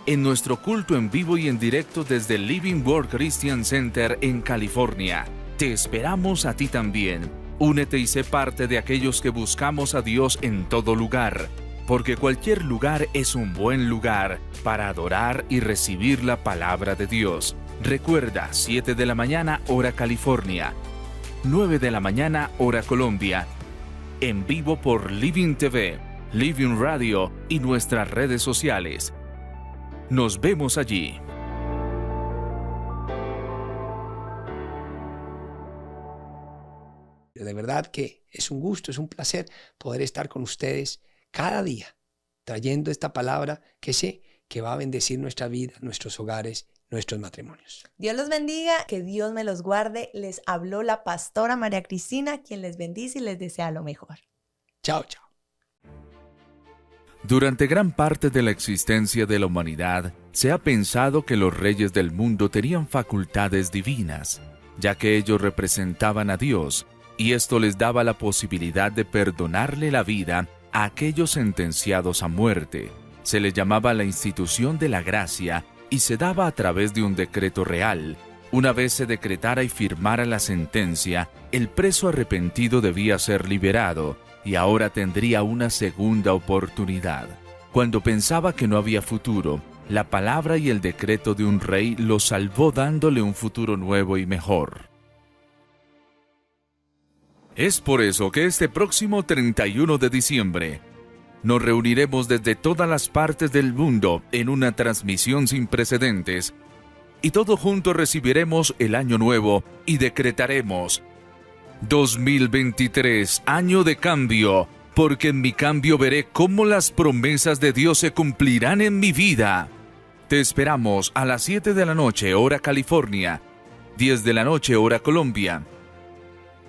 S5: En nuestro culto en vivo y en directo desde Living Word Christian Center en California. Te esperamos a ti también. Únete y sé parte de aquellos que buscamos a Dios en todo lugar, porque cualquier lugar es un buen lugar para adorar y recibir la palabra de Dios. Recuerda, 7 de la mañana hora California, 9 de la mañana hora Colombia, en vivo por Living TV, Living Radio y nuestras redes sociales. Nos vemos allí.
S4: De verdad que es un gusto, es un placer poder estar con ustedes cada día, trayendo esta palabra que sé que va a bendecir nuestra vida, nuestros hogares, nuestros matrimonios.
S3: Dios los bendiga, que Dios me los guarde. Les habló la pastora María Cristina, quien les bendice y les desea lo mejor.
S4: Chao, chao.
S5: Durante gran parte de la existencia de la humanidad, se ha pensado que los reyes del mundo tenían facultades divinas, ya que ellos representaban a Dios, y esto les daba la posibilidad de perdonarle la vida a aquellos sentenciados a muerte. Se le llamaba la institución de la gracia y se daba a través de un decreto real. Una vez se decretara y firmara la sentencia, el preso arrepentido debía ser liberado y ahora tendría una segunda oportunidad. Cuando pensaba que no había futuro, la palabra y el decreto de un rey lo salvó dándole un futuro nuevo y mejor. Es por eso que este próximo 31 de diciembre nos reuniremos desde todas las partes del mundo en una transmisión sin precedentes y todos juntos recibiremos el año nuevo y decretaremos: 2023, año de cambio, porque en mi cambio veré cómo las promesas de Dios se cumplirán en mi vida. Te esperamos a las 7 de la noche, hora California, 10 de la noche, hora Colombia,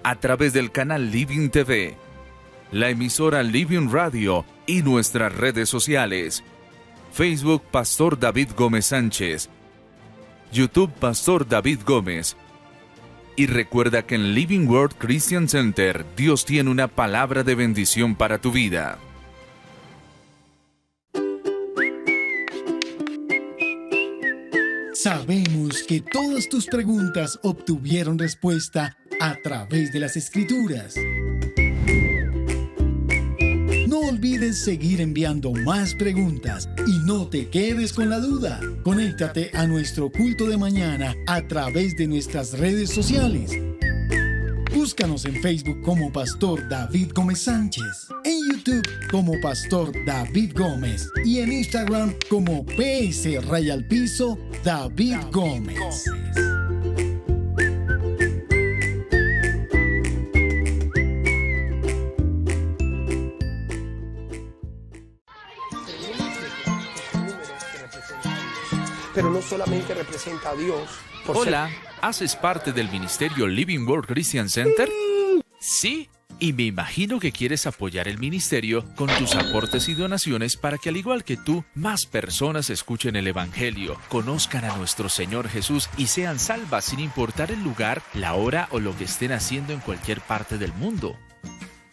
S5: a través del canal Living TV, la emisora Living Radio y nuestras redes sociales. Facebook, Pastor David Gómez Sánchez. YouTube, Pastor David Gómez. Y recuerda que en Living Word Christian Center, Dios tiene una palabra de bendición para tu vida.
S1: Sabemos que todas tus preguntas obtuvieron respuesta a través de las Escrituras. No olvides seguir enviando más preguntas y no te quedes con la duda. Conéctate a nuestro culto de mañana a través de nuestras redes sociales. Búscanos en Facebook como Pastor David Gómez Sánchez, en YouTube como Pastor David Gómez y en Instagram como PS_David Gómez.
S4: Pero no solamente representa a Dios.
S5: Hola, ¿haces parte del ministerio Living Word Christian Center? Sí, y me imagino que quieres apoyar el ministerio con tus aportes y donaciones para que, al igual que tú, más personas escuchen el Evangelio, conozcan a nuestro Señor Jesús y sean salvas sin importar el lugar, la hora o lo que estén haciendo en cualquier parte del mundo.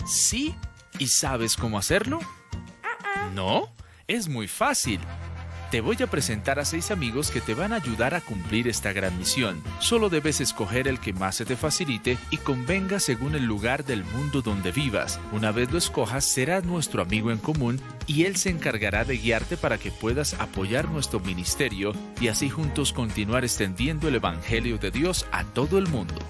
S5: ¿Sí? ¿Y sabes cómo hacerlo? ¿No? Es muy fácil. Te voy a presentar a 6 amigos que te van a ayudar a cumplir esta gran misión. Solo debes escoger el que más se te facilite y convenga según el lugar del mundo donde vivas. Una vez lo escojas, serás nuestro amigo en común y él se encargará de guiarte para que puedas apoyar nuestro ministerio y así juntos continuar extendiendo el Evangelio de Dios a todo el mundo.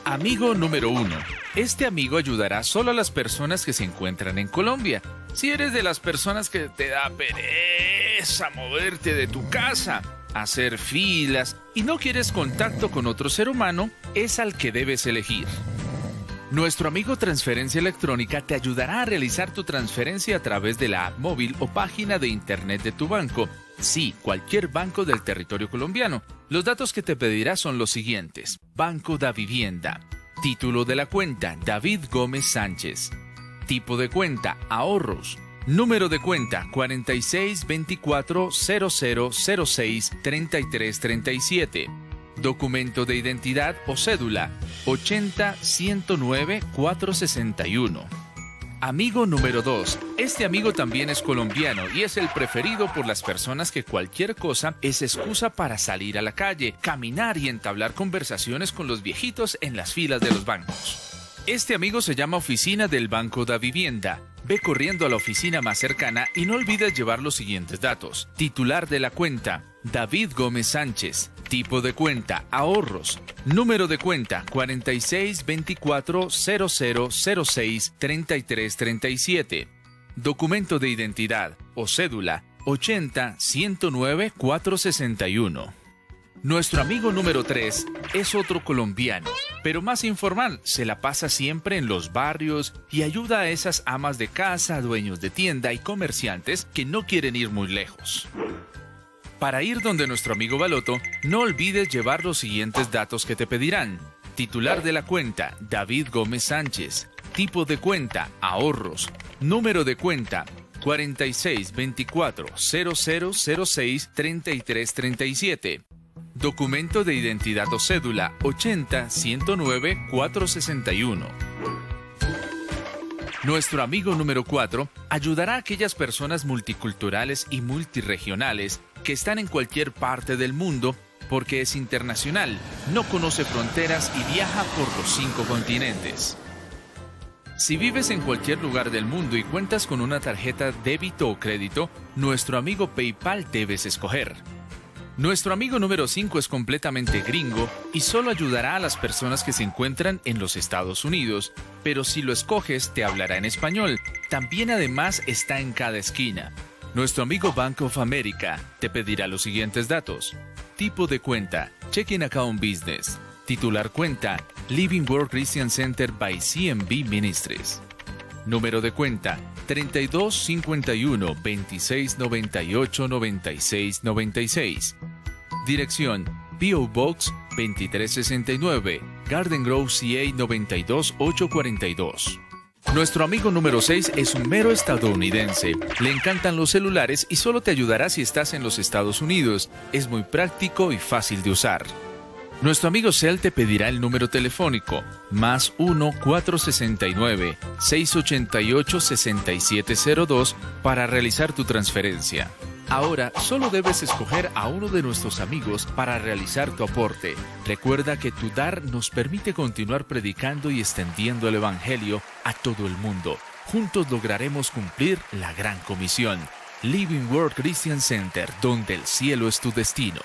S5: Amigo número 1. Este amigo ayudará solo a las personas que se encuentran en Colombia. Si eres de las personas que te da pereza moverte de tu casa, hacer filas y no quieres contacto con otro ser humano, es al que debes elegir. Nuestro amigo Transferencia Electrónica te ayudará a realizar tu transferencia a través de la app móvil o página de internet de tu banco. Sí, cualquier banco del territorio colombiano. Los datos que te pedirá son los siguientes: Banco da Vivienda, título de la cuenta David Gómez Sánchez, tipo de cuenta ahorros, número de cuenta 462400063337, documento de identidad o cédula 80-109-461. Amigo número 2. Este amigo también es colombiano y es el preferido por las personas que cualquier cosa es excusa para salir a la calle, caminar y entablar conversaciones con los viejitos en las filas de los bancos. Este amigo se llama Oficina del Banco da Vivienda. Ve corriendo a la oficina más cercana y no olvides llevar los siguientes datos: titular de la cuenta David Gómez Sánchez, tipo de cuenta ahorros, número de cuenta 462400063337, documento de identidad o cédula 80-109-461. Nuestro amigo número 3 es otro colombiano, pero más informal. Se la pasa siempre en los barrios y ayuda a esas amas de casa, dueños de tienda y comerciantes que no quieren ir muy lejos. Para ir donde nuestro amigo Baloto, no olvides llevar los siguientes datos que te pedirán: titular de la cuenta David Gómez Sánchez, tipo de cuenta ahorros, número de cuenta 462400063337, documento de identidad o cédula 80-109-461. Nuestro amigo número 4 ayudará a aquellas personas multiculturales y multiregionales que están en cualquier parte del mundo porque es internacional, no conoce fronteras y viaja por los 5 continentes. Si vives en cualquier lugar del mundo y cuentas con una tarjeta débito o crédito, nuestro amigo PayPal debes escoger. Nuestro amigo número 5 es completamente gringo y solo ayudará a las personas que se encuentran en los Estados Unidos, pero si lo escoges te hablará en español. También además está en cada esquina. Nuestro amigo Bank of America te pedirá los siguientes datos. Tipo de cuenta, Checking Account Business. Titular cuenta, Living Word Christian Center by CMB Ministries. Número de cuenta, 32 51 26 98 96 96. Dirección, P.O. Box 2369, Garden Grove, CA 92842. Nuestro amigo número 6 es un mero estadounidense. Le encantan los celulares y solo te ayudará si estás en los Estados Unidos. Es muy práctico y fácil de usar. Nuestro amigo Cel te pedirá el número telefónico más 1-469-688-6702 para realizar tu transferencia. Ahora solo debes escoger a uno de nuestros amigos para realizar tu aporte. Recuerda que tu dar nos permite continuar predicando y extendiendo el Evangelio a todo el mundo. Juntos lograremos cumplir la gran comisión. Living Word Christian Center, donde el cielo es tu destino.